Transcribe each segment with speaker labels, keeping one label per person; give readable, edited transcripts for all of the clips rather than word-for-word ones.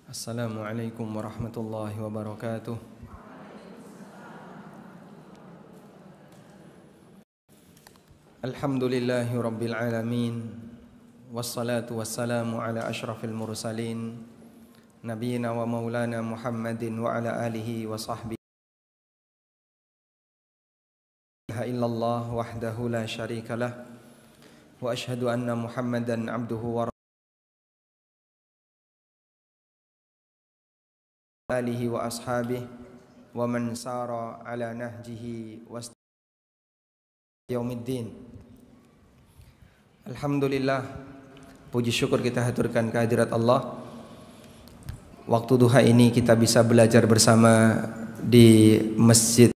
Speaker 1: Assalamualaikum warahmatullahi wabarakatuh. Alhamdulillahi rabbil alamin. Wassalatu wassalamu ala ashrafil mursalin Nabiina wa maulana Muhammadin wa ala alihi wa sahbihi. La ilaha illallah wahdahu la syarika lah. Wa ashhadu anna Muhammadan abduhu wa alihi wa ashabihi wa man sara ala nahjihi wa yaumiddin. Alhamdulillah, puji syukur kita haturkan kehadirat Allah. Waktu duha ini kita bisa belajar bersama di masjid.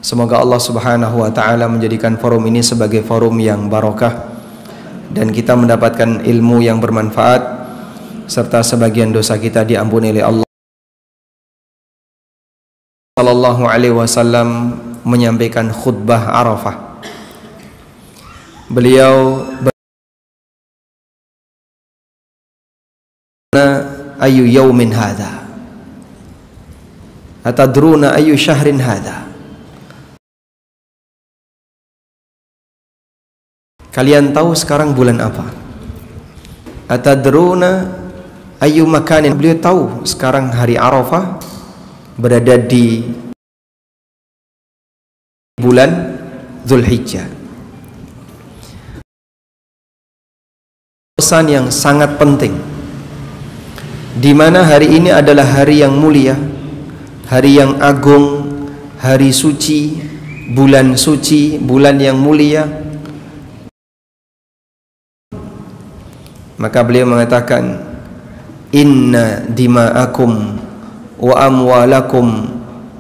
Speaker 1: Semoga Allah Subhanahu wa taala menjadikan forum ini sebagai forum yang barokah dan kita mendapatkan ilmu yang bermanfaat serta sebagian dosa kita diampuni oleh Allah. Sallallahu alaihi wasallam menyampaikan khutbah Arafah. Beliau ayu yaumin hadha, atadruna ayu syahrin hadha. Kalian tahu sekarang bulan apa? Atadruna ayu makanin. Beliau tahu sekarang hari Arafah berada di bulan Zulhijjah. Pesan yang sangat penting, di mana hari ini adalah hari yang mulia, hari yang agung, hari suci, bulan yang mulia. Maka beliau mengatakan, inna dima'akum wa amwalakum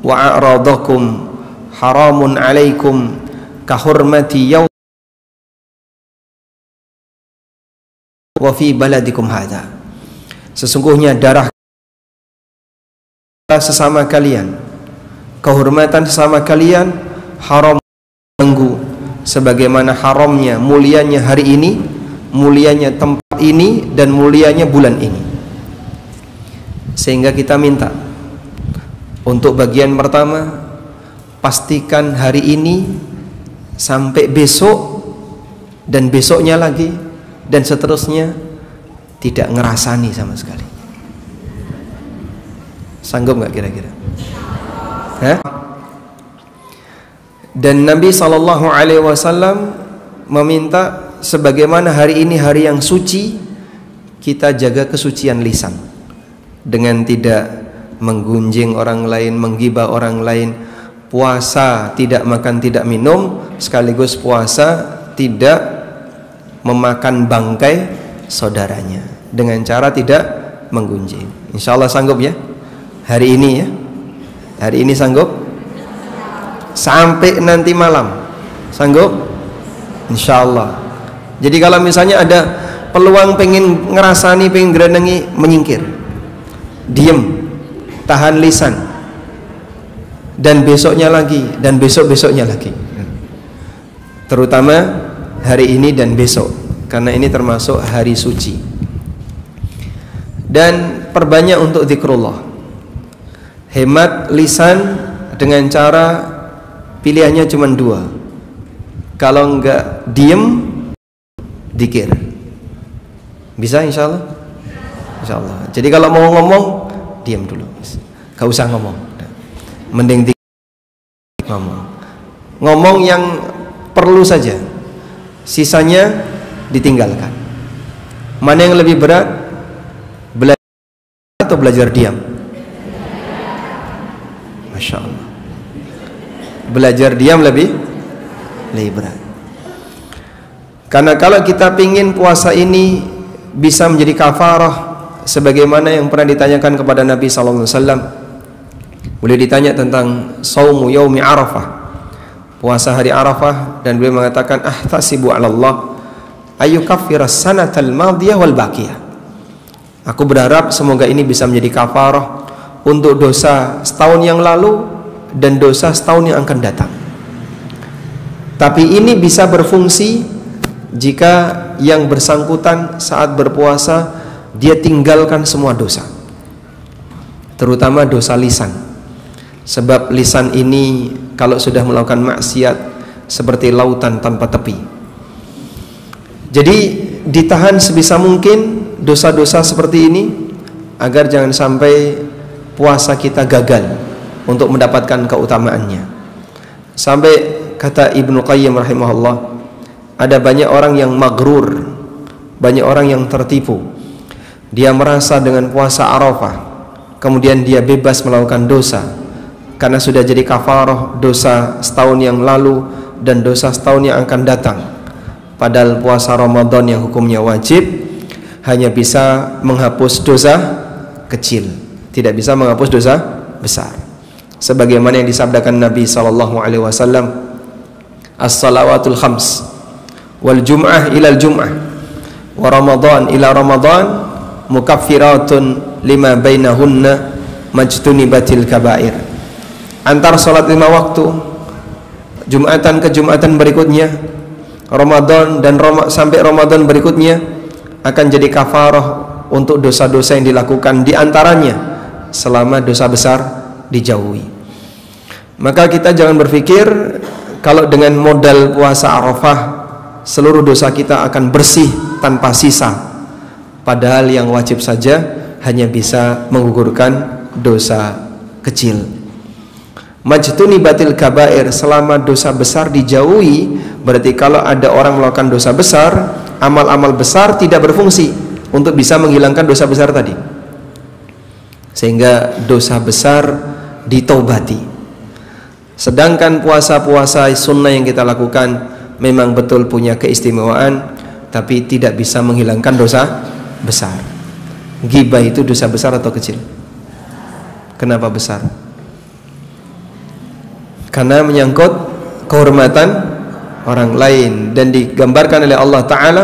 Speaker 1: wa a'radakum haramun alaikum kahurmati yaum wa fi baladikum hadha. Sesungguhnya darah sesama kalian, kehormatan sesama kalian haram mengganggu sebagaimana haramnya, mulianya hari ini, mulianya tempat ini, dan mulianya bulan ini. Sehingga kita minta untuk bagian pertama, pastikan hari ini sampai besok dan besoknya lagi dan seterusnya tidak ngerasani sama sekali. Sanggup nggak kira-kira? Hah? Dan Nabi SAW meminta sebagaimana hari ini hari yang suci, kita jaga kesucian lisan dengan tidak menggunjing orang lain, menggibah orang lain, puasa tidak makan tidak minum, sekaligus puasa tidak memakan bangkai saudaranya dengan cara tidak menggunjing. Insya Allah sanggup ya hari ini ya, hari ini sanggup sampai nanti malam sanggup insya Allah. Jadi kalau misalnya ada peluang pengen ngerasani, pengen gerenengi, menyingkir, diem, tahan lisan, dan besoknya lagi, dan besok-besoknya lagi, terutama hari ini dan besok, karena ini termasuk hari suci. Dan perbanyak untuk zikrullah, hemat lisan dengan cara pilihannya cuma dua. Kalau enggak diem, dzikir. Bisa insya Allah? Insya Allah. Jadi kalau mau ngomong, diam dulu, gak usah ngomong, mending ngomong yang perlu saja, sisanya ditinggalkan. Mana yang lebih berat, belajar atau belajar diam? Masya Allah, belajar diam lebih berat. Karena kalau kita pingin puasa ini bisa menjadi kafarah, sebagaimana yang pernah ditanyakan kepada Nabi SAW. Beliau ditanya tentang saumu yaumi Arafah, puasa hari Arafah, dan beliau mengatakan, ahtasibu ala Allah ayyukaffiras sanatal madiyah wal baqiyah. Aku berharap semoga ini bisa menjadi kafarah untuk dosa setahun yang lalu dan dosa setahun yang akan datang. Tapi ini bisa berfungsi jika yang bersangkutan saat berpuasa dia tinggalkan semua dosa, terutama dosa lisan. Sebab lisan ini kalau sudah melakukan maksiat seperti lautan tanpa tepi. Jadi ditahan sebisa mungkin dosa-dosa seperti ini agar jangan sampai puasa kita gagal untuk mendapatkan keutamaannya. Sampai kata Ibnu Qayyim rahimahullah, ada banyak orang yang maghrur, banyak orang yang tertipu. Dia merasa dengan puasa Arafah kemudian dia bebas melakukan dosa karena sudah jadi kafarah dosa setahun yang lalu dan dosa setahun yang akan datang. Padahal puasa Ramadan yang hukumnya wajib hanya bisa menghapus dosa kecil, tidak bisa menghapus dosa besar. Sebagaimana yang disabdakan Nabi SAW, as-salawatul khams wal jum'ah ilal jum'ah wa Ramadan ila Ramadan mukaffiratun lima bainahunna majtunibatil kabair. Antara salat 5 waktu, Jumatan ke Jumatan berikutnya, Ramadan dan sampai Ramadan berikutnya akan jadi kafarah untuk dosa-dosa yang dilakukan, di antaranya selama dosa besar dijauhi. Maka kita jangan berpikir kalau dengan modal puasa Arafah seluruh dosa kita akan bersih tanpa sisa. Padahal yang wajib saja hanya bisa menggugurkan dosa kecil. Majtunibatil kabair, selama dosa besar dijauhi, berarti kalau ada orang melakukan dosa besar, amal-amal besar tidak berfungsi untuk bisa menghilangkan dosa besar tadi, sehingga dosa besar ditaubati. Sedangkan puasa-puasa sunnah yang kita lakukan memang betul punya keistimewaan, tapi tidak bisa menghilangkan dosa besar. Ghibah itu dosa besar atau kecil? Kenapa besar? Karena menyangkut kehormatan orang lain, dan digambarkan oleh Allah Ta'ala,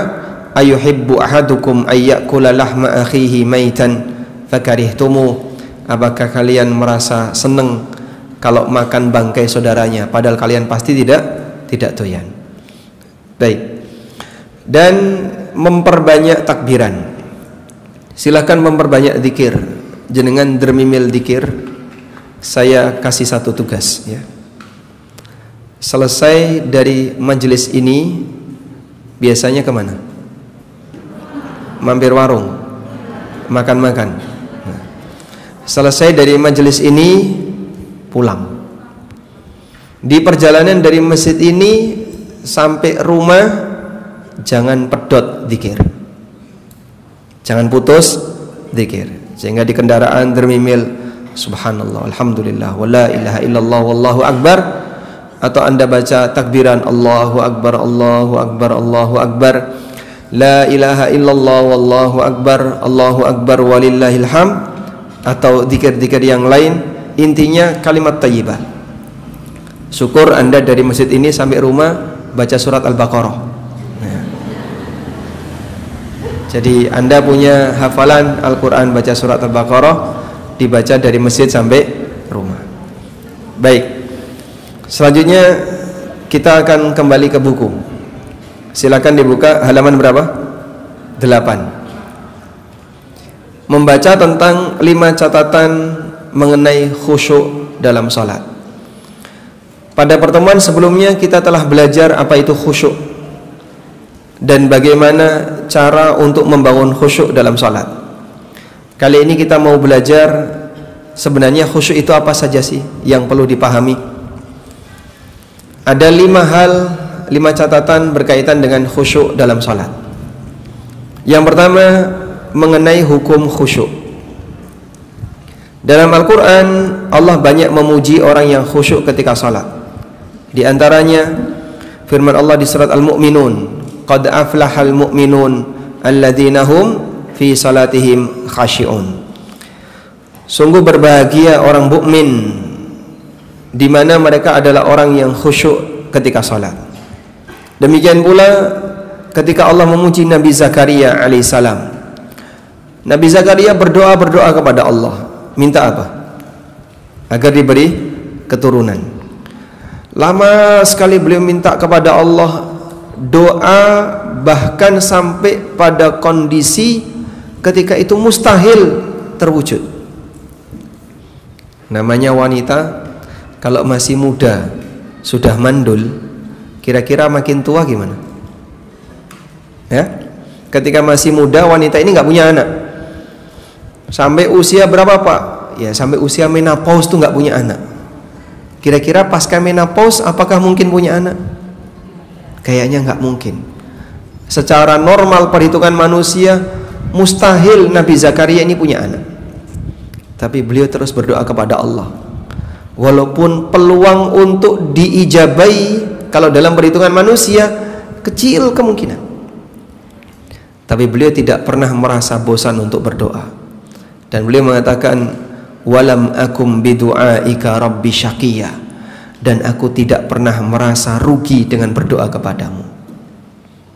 Speaker 1: ayuhibbu ahadukum ayyakula lahma akhihi maitan fakarihtumu. Apakah kalian merasa senang kalau makan bangkai saudaranya padahal kalian pasti tidak doyan? Baik. Dan memperbanyak takbiran. Silakan memperbanyak zikir. Jenengan dermimil zikir. Saya kasih satu tugas ya. Selesai dari majelis ini biasanya kemana? Mampir warung, makan-makan. Nah, selesai dari majelis ini pulang. Di perjalanan dari masjid ini sampai rumah jangan pedot zikir, jangan putus zikir, sehingga di kendaraan dermimil subhanallah, alhamdulillah, wala ilaha illallah, wallahu akbar. Atau anda baca takbiran Allahu Akbar, Allahu Akbar, Allahu Akbar, la ilaha illallah, wallahu akbar, Allahu Akbar, walillahil hamd. Atau zikir-zikir yang lain, intinya kalimat thayyibah. Syukur anda dari masjid ini sampai rumah baca surat Al-Baqarah. Nah, jadi anda punya hafalan Al-Quran, baca surat Al-Baqarah, dibaca dari masjid sampai rumah. Baik, selanjutnya kita akan kembali ke buku. Silakan dibuka halaman berapa? 8. Membaca tentang 5 catatan mengenai khusyuk dalam salat. Pada pertemuan sebelumnya kita telah belajar apa itu khusyuk dan bagaimana cara untuk membangun khusyuk dalam salat. Kali ini kita mau belajar sebenarnya khusyuk itu apa saja sih yang perlu dipahami. Ada 5 catatan berkaitan dengan khusyuk dalam salat. Yang pertama mengenai hukum khusyuk. Dalam Al-Quran Allah banyak memuji orang yang khusyuk ketika salat. Di antaranya firman Allah di surat Al-Mu'minun, qad aflahal mu'minun alladzina hum fi salatihim khashi'un. Sungguh berbahagia orang mukmin di mana mereka adalah orang yang khusyuk ketika salat. Demikian pula ketika Allah memuji Nabi Zakaria alaihissalam. Nabi Zakaria berdoa kepada Allah, minta apa? Agar diberi keturunan. Lama sekali beliau minta kepada Allah doa bahkan sampai pada kondisi ketika itu mustahil terwujud. Namanya wanita kalau masih muda sudah mandul, kira-kira makin tua gimana? Ya, ketika masih muda wanita ini nggak punya anak. Sampai usia berapa Pak? Ya sampai usia menopause tuh nggak punya anak. Kira-kira pasca menopause apakah mungkin punya anak? Kayaknya nggak mungkin. Secara normal perhitungan manusia mustahil Nabi Zakaria ini punya anak. Tapi beliau terus berdoa kepada Allah. Walaupun peluang untuk diijabai kalau dalam perhitungan manusia kecil kemungkinan, tapi beliau tidak pernah merasa bosan untuk berdoa. Dan beliau mengatakan, walam akum bidu'aika rabbi syaqiyya, dan aku tidak pernah merasa rugi dengan berdoa kepadamu.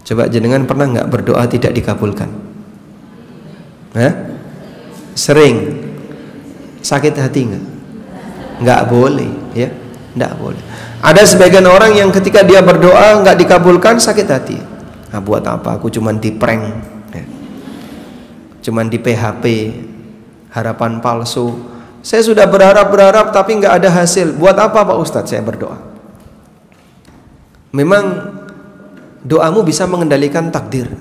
Speaker 1: Coba jenengan pernah nggak berdoa tidak dikabulkan? Sering. Sakit hati nggak? Nggak boleh, ya, nggak boleh. Ada sebagian orang yang ketika dia berdoa nggak dikabulkan sakit hati. Nah, buat apa? Aku cuman di prank, ya. Cuman di PHP, harapan palsu. Saya sudah berharap tapi nggak ada hasil. Buat apa Pak Ustadz saya berdoa? Memang doamu bisa mengendalikan takdir,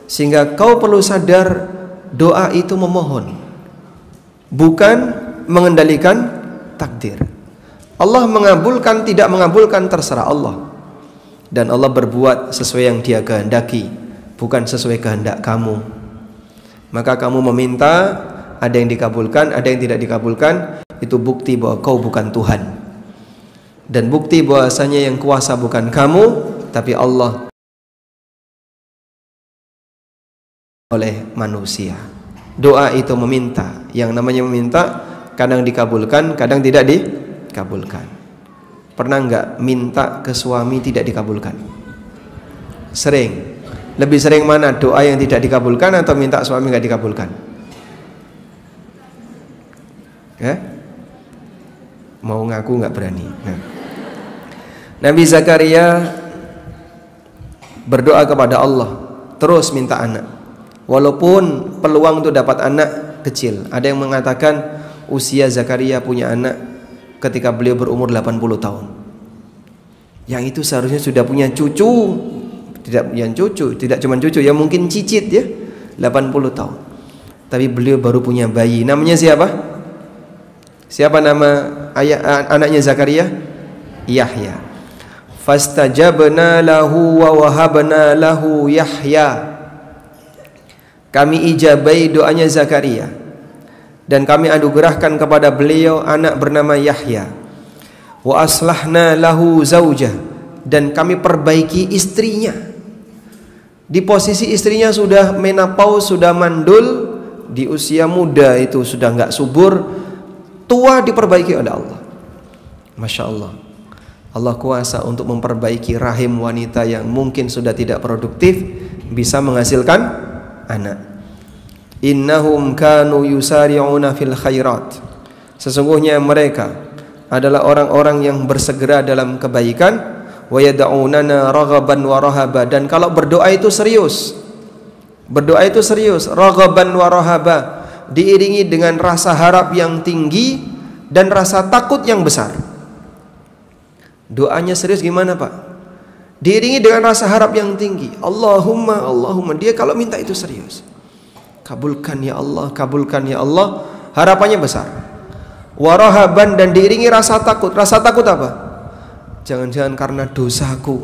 Speaker 1: sehingga kau perlu sadar doa itu memohon, bukan mengendalikan takdir. Allah mengabulkan tidak mengabulkan terserah Allah, dan Allah berbuat sesuai yang Dia kehendaki, bukan sesuai kehendak kamu. Maka kamu meminta, ada yang dikabulkan, ada yang tidak dikabulkan, itu bukti bahwa kau bukan Tuhan, dan bukti bahwasanya yang kuasa bukan kamu tapi Allah oleh manusia. Doa itu meminta, yang namanya meminta kadang dikabulkan, kadang tidak dikabulkan. Pernah nggak minta ke suami tidak dikabulkan? Sering. Lebih sering mana, doa yang tidak dikabulkan atau minta suami nggak dikabulkan? Ya? Mau ngaku nggak berani. Nah. Nabi Zakaria berdoa kepada Allah, terus minta anak. Walaupun peluang untuk dapat anak kecil. Ada yang mengatakan usia Zakaria punya anak ketika beliau berumur 80 tahun. Yang itu seharusnya sudah punya cucu. Tidak punya cucu, tidak cuma cucu, ya mungkin cicit ya, 80 tahun. Tapi beliau baru punya bayi. Namanya siapa? Siapa nama anaknya Zakaria? Yahya. Fastajabna lahu wa wahabna lahu Yahya. Kami ijabai doanya Zakaria, dan kami anugerahkan kepada beliau anak bernama Yahya. Wa aslahna lahu zaujah, dan kami perbaiki istrinya. Di posisi istrinya sudah menopause, sudah mandul, di usia muda itu sudah nggak subur, tua diperbaiki oleh Allah. Masya Allah. Allah kuasa untuk memperbaiki rahim wanita yang mungkin sudah tidak produktif, bisa menghasilkan anak. Innahum kanu yusari'una fil khairat. Sesungguhnya mereka adalah orang-orang yang bersegera dalam kebaikan. Wa yad'unana raghaban wa rahaba, dan kalau berdoa itu serius. Berdoa itu serius, raghaban wa rahaba, diiringi dengan rasa harap yang tinggi dan rasa takut yang besar. Doanya serius gimana Pak? Diiringi dengan rasa harap yang tinggi. Allahumma, Allahumma. Dia kalau minta itu serius. Kabulkan ya Allah, kabulkan ya Allah. Harapannya besar. Warahaban, dan diiringi rasa takut. Rasa takut apa? Jangan-jangan karena dosaku,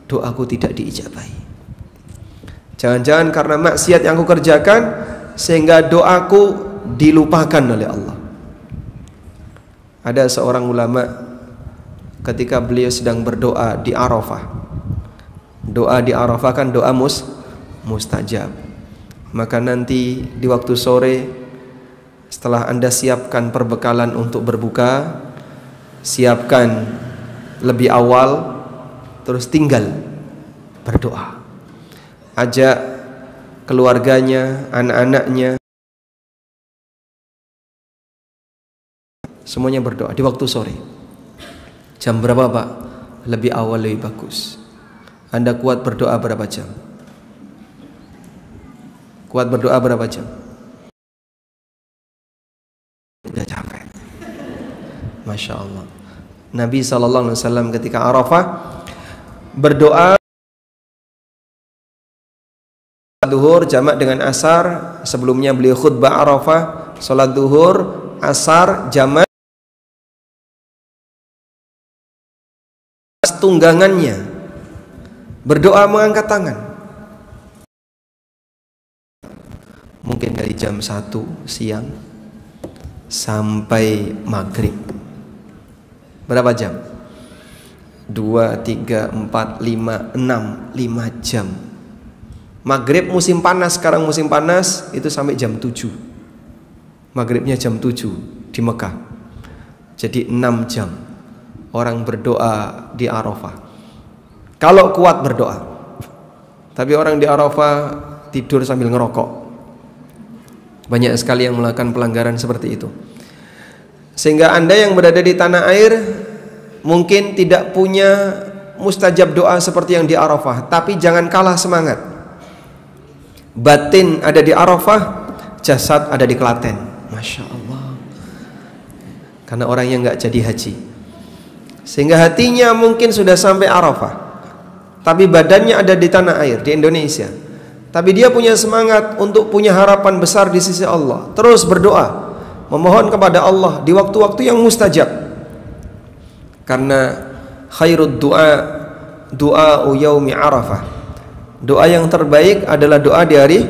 Speaker 1: doaku tidak diijabai. Jangan-jangan karena maksiat yang aku kerjakan sehingga doaku dilupakan oleh Allah. Ada seorang ulama ketika beliau sedang berdoa di Arafah. Doa di Arafah kan doa mustajab. Maka nanti di waktu sore, setelah Anda siapkan perbekalan untuk berbuka, siapkan lebih awal, terus tinggal berdoa. Ajak keluarganya, anak-anaknya, semuanya berdoa di waktu sore. Jam berapa Pak? Lebih awal lebih bagus. Anda kuat berdoa berapa jam? Kuat berdoa berapa jam? Udah capek. Masya Allah. Nabi SAW ketika Arafah berdoa duhur jamak dengan asar. Sebelumnya beliau khutbah Arafah, sholat duhur, asar, jamak. Tunggangannya berdoa mengangkat tangan. Mungkin dari jam 1 siang sampai maghrib. Berapa jam? 2, 3, 4, 5, 6, 5 jam. Maghrib musim panas, sekarang musim panas itu sampai jam 7. Maghribnya jam 7 di Mekah. Jadi 6 jam orang berdoa di Arafah. Kalau kuat berdoa. Tapi orang di Arafah tidur sambil ngerokok. Banyak sekali yang melakukan pelanggaran seperti itu. Sehingga Anda yang berada di tanah air mungkin tidak punya mustajab doa seperti yang di Arafah, tapi jangan kalah semangat. Batin ada di Arafah, jasad ada di Klaten. Masya Allah. Karena orang yang nggak jadi haji, sehingga hatinya mungkin sudah sampai Arafah, tapi badannya ada di tanah air, di Indonesia. Tapi dia punya semangat untuk punya harapan besar di sisi Allah. Terus berdoa, memohon kepada Allah di waktu-waktu yang mustajab. Karena khairud doa yaumi Arafah. Doa yang terbaik adalah doa di hari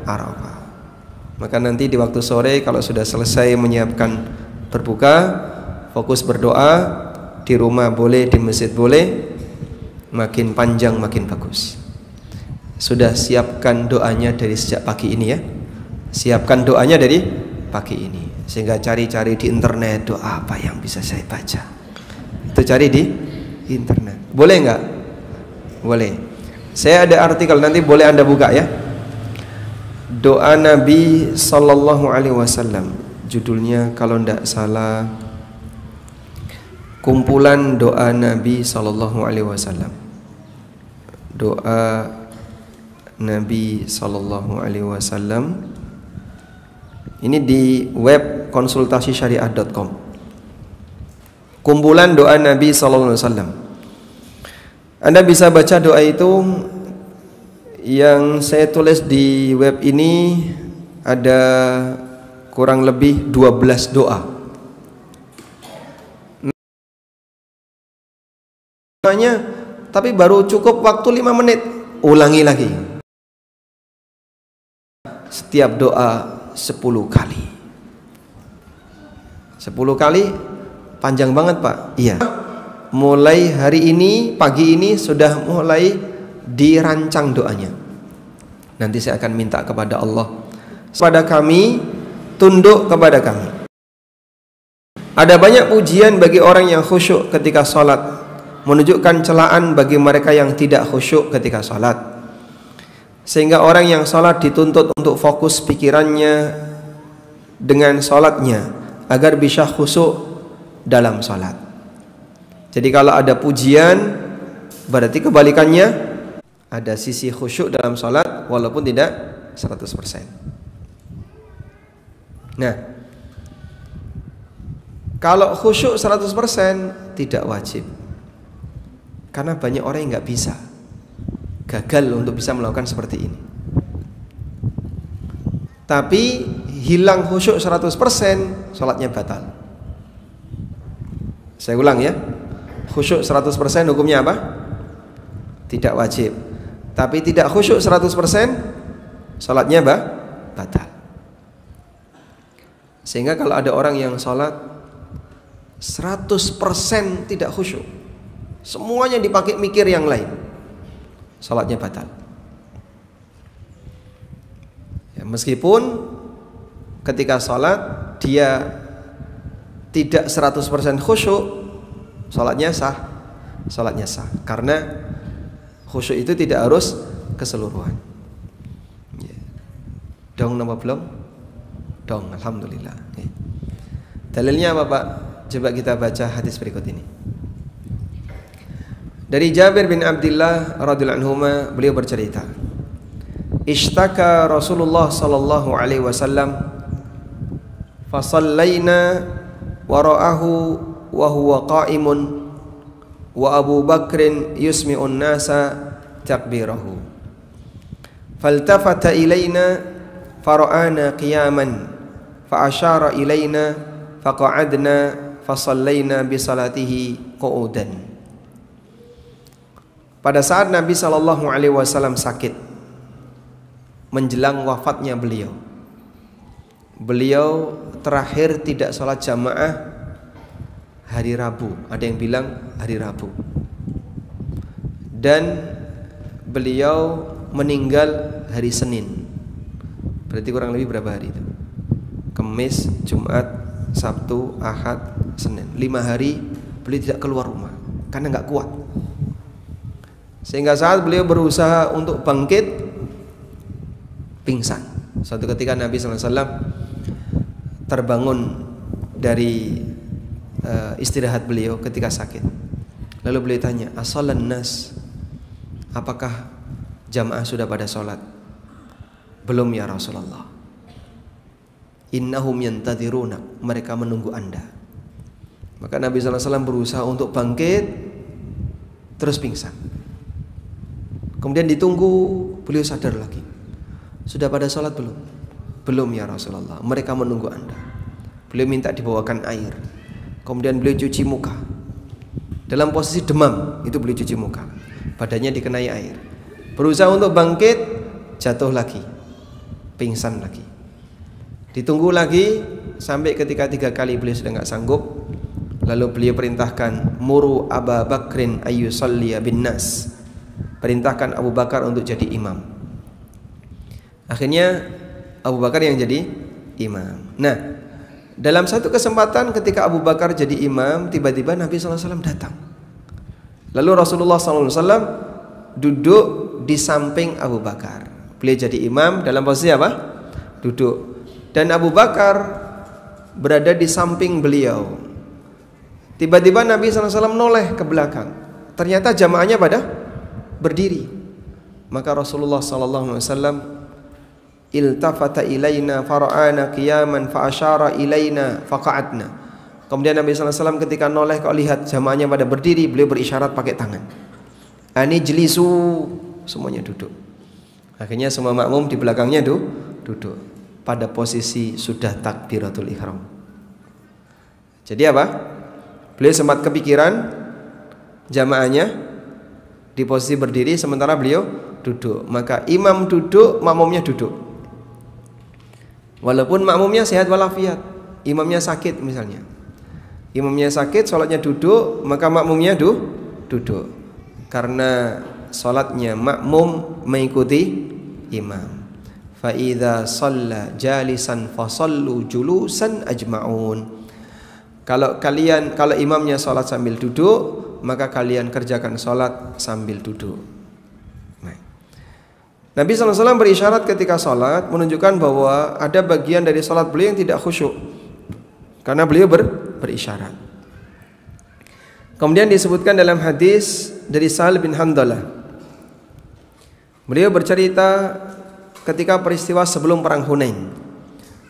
Speaker 1: Arafah. Maka nanti di waktu sore kalau sudah selesai menyiapkan berbuka, fokus berdoa. Di rumah boleh, di masjid boleh. Makin panjang makin bagus. Sudah siapkan doanya dari sejak pagi ini ya. Siapkan doanya dari pagi ini. Sehingga cari-cari di internet doa apa yang bisa saya baca. Itu cari di internet. Boleh nggak? Boleh. Saya ada artikel, nanti boleh Anda buka ya. Doa Nabi Sallallahu Alaihi Wasallam. Judulnya kalau tidak salah, kumpulan doa Nabi Sallallahu Alaihi Wasallam. Doa Nabi Sallallahu Alaihi Wasallam. Ini di web konsultasisyariah.com. Kumpulan doa Nabi Sallallahu Alaihi Wasallam. Anda bisa baca doa itu. Yang saya tulis di web ini ada kurang lebih 12 doa. Tapi baru cukup waktu 5 menit. Ulangi lagi. Setiap doa 10 kali. 10 kali panjang banget Pak. Iya. Mulai hari ini, pagi ini sudah mulai dirancang doanya. Nanti saya akan minta kepada Allah, kepada kami, tunduk kepada kami. Ada banyak pujian bagi orang yang khusyuk ketika sholat, menunjukkan celaan bagi mereka yang tidak khusyuk ketika sholat. Sehingga orang yang sholat dituntut untuk fokus pikirannya dengan sholatnya agar bisa khusyuk dalam sholat. Jadi kalau ada pujian, berarti kebalikannya, ada sisi khusyuk dalam sholat walaupun tidak 100%. Nah, kalau khusyuk 100% tidak wajib. Karena banyak orang yang nggak bisa, gagal untuk bisa melakukan seperti ini. Tapi hilang khusyuk 100%, sholatnya batal. Saya ulang ya. Khusyuk 100% hukumnya apa? Tidak wajib. Tapi tidak khusyuk 100%, sholatnya batal. Sehingga kalau ada orang yang sholat 100% tidak khusyuk, semuanya dipakai mikir yang lain, sholatnya batal. Ya, meskipun ketika sholat dia tidak 100% khusyuk, sholatnya sah. Sholatnya sah. Karena khusyuk itu tidak harus keseluruhan. Ya. Dong nama belum? Dong, alhamdulillah. Ya. Dalilnya apa Pak? Coba kita baca hadis berikut ini. Dari Jabir bin Abdullah radhiyallahu anhuma, beliau bercerita, ishtaka Rasulullah sallallahu alaihi wasallam fa sallaina wara'ahu wa huwa qa'imun wa Abu Bakrin yusmi'un nasa takbirahu faltafata ilaina fara'ana qiyaman fa asyara ilaina faqa'adna fa sallaina bi salatihi qu'udan. Pada saat Nabi sallallahu alaihi wasallam sakit, menjelang wafatnya beliau terakhir tidak sholat jamaah hari Rabu, ada yang bilang hari Rabu, dan beliau meninggal hari Senin. Berarti kurang lebih berapa hari itu? Kamis, Jumat, Sabtu, Ahad, Senin. 5 hari beliau tidak keluar rumah karena nggak kuat. Sehingga saat beliau berusaha untuk bangkit, pingsan. Suatu ketika Nabi SAW terbangun dari istirahat beliau ketika sakit. Lalu beliau tanya, asalan nas, apakah jamaah sudah pada sholat? Belum ya Rasulullah. Innahum yantadiruna, mereka menunggu Anda. Maka Nabi SAW berusaha untuk bangkit, terus pingsan. Kemudian ditunggu, beliau sadar lagi. Sudah pada sholat belum? Belum ya Rasulullah, mereka menunggu Anda. Beliau minta dibawakan air. Kemudian beliau cuci muka. Dalam posisi demam, itu beliau cuci muka. Badannya dikenai air. Berusaha untuk bangkit, jatuh lagi, pingsan lagi. Ditunggu lagi, sampai ketika 3 kali beliau sudah nggak sanggup. Lalu beliau perintahkan, muru Abu Bakrin ayyusalliya bin nas. Perintahkan Abu Bakar untuk jadi imam. Akhirnya Abu Bakar yang jadi imam. Nah, dalam satu kesempatan ketika Abu Bakar jadi imam, tiba-tiba Nabi SAW datang. Lalu Rasulullah SAW duduk di samping Abu Bakar. Beliau jadi imam dalam posisi apa? Duduk. Dan Abu Bakar berada di samping beliau. Tiba-tiba Nabi SAW noleh ke belakang. Ternyata jamaahnya pada berdiri. Maka Rasulullah SAW iltafata ilaina fara'ana qiyaman fa asyara ilaina faqa'adna. Kemudian Nabi SAW ketika noleh kau lihat jamaahnya pada berdiri, beliau berisyarat pakai tangan. Ani jelisu, semuanya duduk. Akhirnya semua makmum di belakangnya duduk pada posisi sudah takbiratul ihram. Jadi apa? Beliau sempat kepikiran jamaahnya di posisi berdiri sementara beliau duduk. Maka imam duduk, makmumnya duduk. Walaupun makmumnya sehat walafiat, imamnya sakit misalnya. Imamnya sakit, sholatnya duduk, maka makmumnya duduk. Karena sholatnya makmum mengikuti imam. Fa idza shalla jalisan fasallu julusan ajma'un. Kalau imamnya sholat sambil duduk, maka kalian kerjakan sholat sambil duduk. Nabi SAW berisyarat ketika sholat, menunjukkan bahwa ada bagian dari sholat beliau yang tidak khusyuk, karena beliau berisyarat. Kemudian disebutkan dalam hadis dari Sahal bin Handalah, beliau bercerita ketika peristiwa sebelum perang Hunain,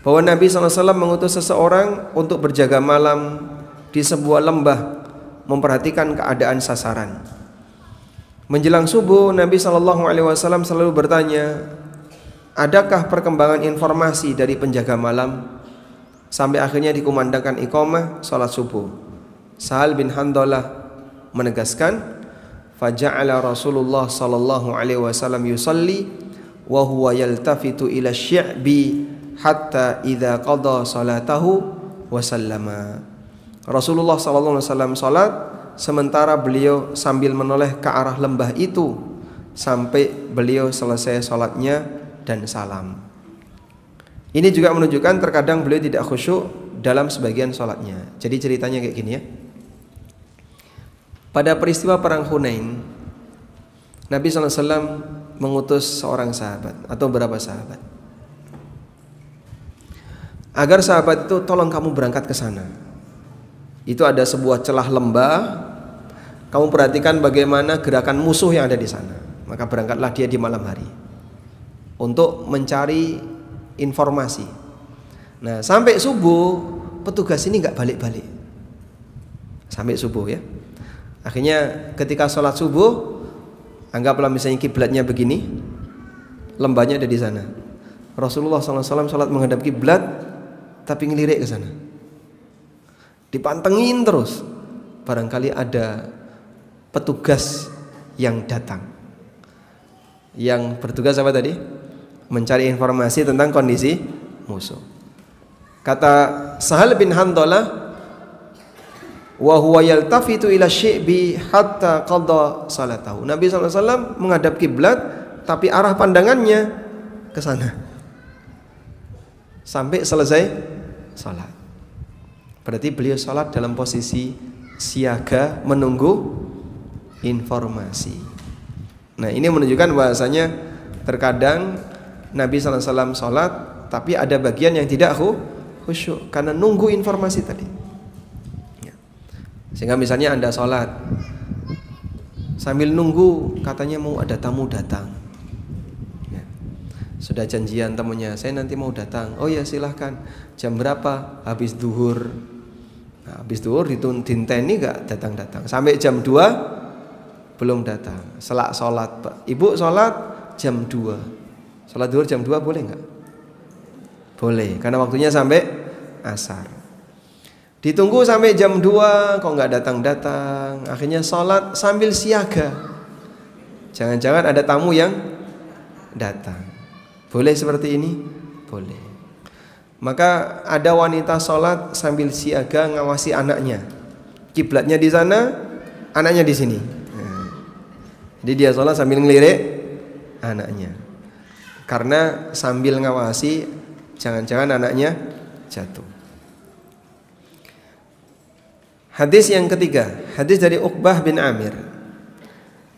Speaker 1: bahwa Nabi SAW mengutus seseorang untuk berjaga malam di sebuah lembah, memperhatikan keadaan sasaran. Menjelang subuh, Nabi SAW selalu bertanya, adakah perkembangan informasi dari penjaga malam? Sampai akhirnya dikumandangkan iqamah salat subuh. Sahal bin Handalah menegaskan, faja'ala Rasulullah SAW yusalli wa huwa yaltafitu ila syi'bi hatta idza qada salatahu wa sallama. Rasulullah SAW salat sementara beliau sambil menoleh ke arah lembah itu sampai beliau selesai salatnya dan salam. Ini juga menunjukkan terkadang beliau tidak khusyuk dalam sebagian salatnya. Jadi ceritanya kayak gini ya. Pada peristiwa perang Hunain, Nabi SAW mengutus seorang sahabat atau beberapa sahabat agar sahabat itu tolong kamu berangkat ke sana. Itu ada sebuah celah lembah, Kamu perhatikan bagaimana gerakan musuh yang ada di sana. Maka berangkatlah dia di malam hari untuk mencari informasi. Nah, sampai subuh petugas ini nggak balik-balik. Sampai subuh ya. Akhirnya ketika sholat subuh, anggaplah misalnya kiblatnya begini, lembahnya ada di sana. Rasulullah SAW sholat menghadap kiblat, tapi ngelirik ke sana. Dipantengin terus. Barangkali ada petugas yang datang. Yang bertugas apa tadi? Mencari informasi tentang kondisi musuh. Kata Sahal bin Handalah, wa huwa yaltafitu ila syi'bi hatta qadha salatahu. Nabi SAW menghadap kiblat, tapi arah pandangannya ke sana sampai selesai salat. Berarti beliau salat dalam posisi siaga menunggu informasi. Nah, ini menunjukkan bahasanya terkadang Nabi SAW sholat, tapi ada bagian yang tidak khusyuk karena nunggu informasi tadi. Sehingga misalnya Anda sholat sambil nunggu, katanya mau ada tamu datang. Sudah janjian temunya, saya nanti mau datang. Oh ya silahkan. Jam berapa? Habis duhur. Nah, habis duhur ditinteni gak datang-datang. Sampai jam 2 belum datang. Selak sholat, Pak. Ibu sholat jam 2. Sholat duhur jam 2 boleh nggak? Boleh, karena waktunya sampai asar. Ditunggu sampai jam 2 kok nggak datang-datang. Akhirnya sholat sambil siaga. Jangan-jangan ada tamu yang datang. Boleh seperti ini? Boleh. Maka ada wanita sholat sambil siaga ngawasi anaknya. Kiblatnya di sana, anaknya di sini. Jadi dia sholat sambil ngelirik anaknya. Karena sambil ngawasi, jangan-jangan anaknya jatuh. Hadis yang ketiga, hadis dari Uqbah bin Amir.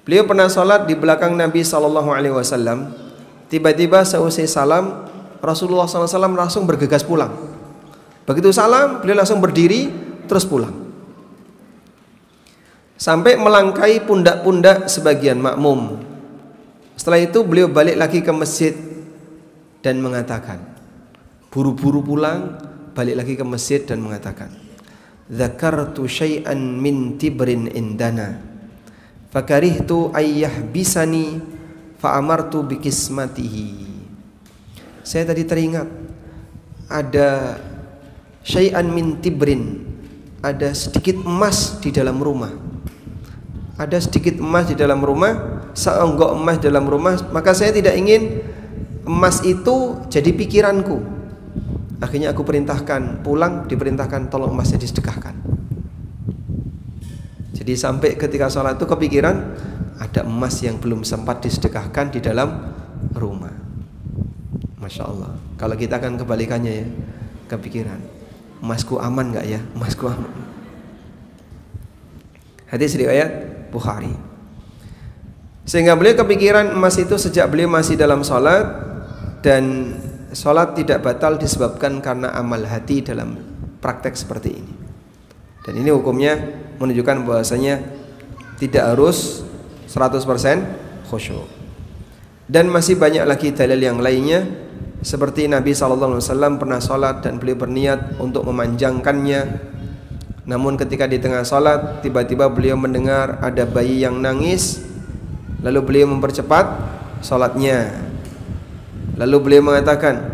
Speaker 1: Beliau pernah sholat di belakang Nabi SAW. Tiba-tiba seusai salam, Rasulullah SAW langsung bergegas pulang. Begitu salam, beliau langsung berdiri terus pulang. Sampai melangkai pundak-pundak sebagian makmum. Setelah itu beliau balik lagi ke masjid dan mengatakan, buru-buru pulang, balik lagi ke masjid dan mengatakan, dzakartu syai'an min tibrin indana fakarihtu ayyahbisani fa'amartu bikismatihi. Saya tadi teringat ada syai'an min tibrin, ada sedikit emas di dalam rumah. Ada sedikit emas di dalam rumah, seonggok emas dalam rumah, maka saya tidak ingin emas itu jadi pikiranku. Akhirnya aku perintahkan pulang, diperintahkan tolong emasnya disedekahkan. Jadi sampai ketika sholat itu kepikiran ada emas yang belum sempat disedekahkan di dalam rumah. Masya Allah. Kalau kita akan kebalikannya ya, kepikiran emasku aman nggak ya, emasku aman. Hadis riwayat Bukhari. Sehingga beliau kepikiran emas itu sejak beliau masih dalam sholat, dan sholat tidak batal disebabkan karena amal hati dalam praktek seperti ini. Dan ini hukumnya menunjukkan bahwasanya tidak harus 100% khusyuk. Dan masih banyak lagi dalil yang lainnya, seperti Nabi SAW pernah sholat dan beliau berniat untuk memanjangkannya. Namun ketika di tengah sholat, tiba-tiba beliau mendengar ada bayi yang nangis. Lalu beliau mempercepat sholatnya. Lalu beliau mengatakan,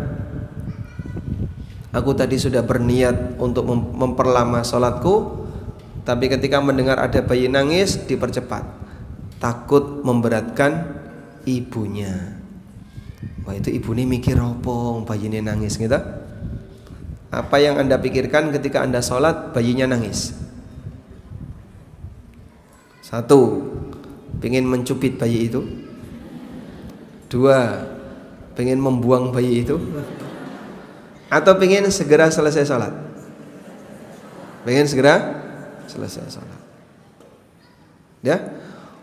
Speaker 1: aku tadi sudah berniat untuk memperlama sholatku, tapi ketika mendengar ada bayi nangis, dipercepat, takut memberatkan ibunya. Wah, itu ibu ini mikir apa bayi ini nangis gitu. Apa yang Anda pikirkan ketika Anda sholat bayinya nangis? Satu, pengen mencubit bayi itu. Dua, pengen membuang bayi itu. Atau pengen segera selesai sholat? Pengen segera selesai sholat. Ya,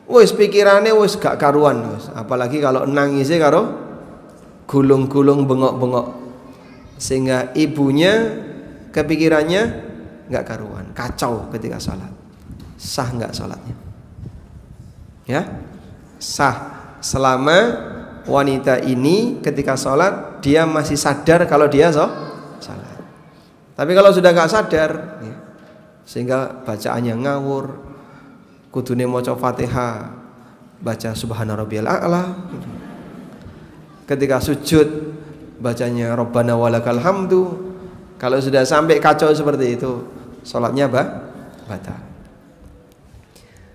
Speaker 1: wis pikirannya wis gak karuan wis. Apalagi kalau nangisnya karo gulung-gulung bengok-bengok, sehingga ibunya kepikirannya nggak karuan, kacau ketika sholat. Sah nggak sholatnya? Ya, sah selama wanita ini ketika sholat dia masih sadar kalau dia sholat. Tapi kalau sudah nggak sadar, ya, sehingga bacaannya ngawur, kudune maca Fatihah, baca Subhana Rabbiyal A'la, ketika sujud bacanya Rabbana walakal hamdu. Kalau sudah sampai kacau seperti itu, sholatnya batal.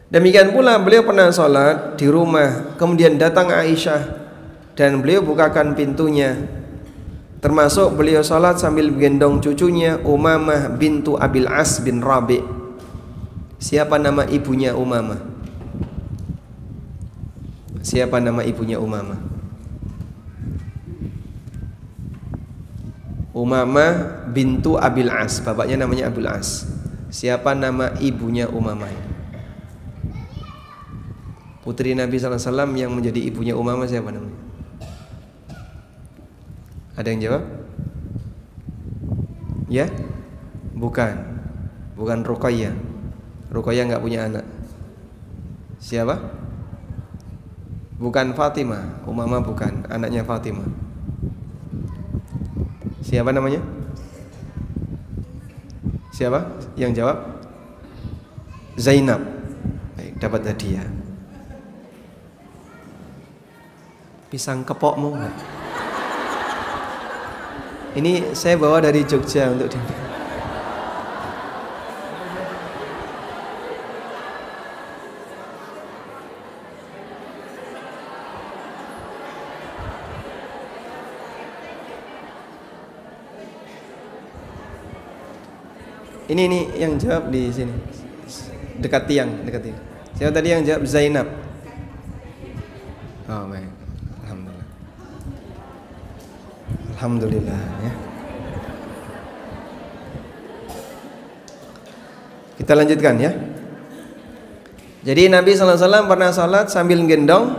Speaker 1: Demikian pula beliau pernah sholat di rumah, kemudian datang Aisyah dan beliau bukakan pintunya. Termasuk beliau sholat sambil gendong cucunya Umamah bintu Abil As bin Rabi'. Siapa nama ibunya Umamah? Siapa nama ibunya Umamah? Umamah bintu Abil As, bapaknya namanya Abil As. Siapa nama ibunya Umamah? Putri Nabi SAW yang menjadi ibunya Umamah siapa namanya? Ada yang jawab? Ya? Bukan Ruqayyah. Ruqayyah nggak punya anak. Siapa? Bukan Fatimah. Umamah bukan, anaknya Fatimah. Siapa namanya? Siapa yang jawab? Zainab. Baik, dapat hadiah. Pisang kepokmu enggak? Ini saya bawa dari Jogja untuk dia. Ini yang jawab di sini. Dekat tiang. Siapa tadi yang jawab? Zainab. Oh, baik. Alhamdulillah ya. Kita lanjutkan ya. Jadi Nabi SAW pernah salat sambil gendong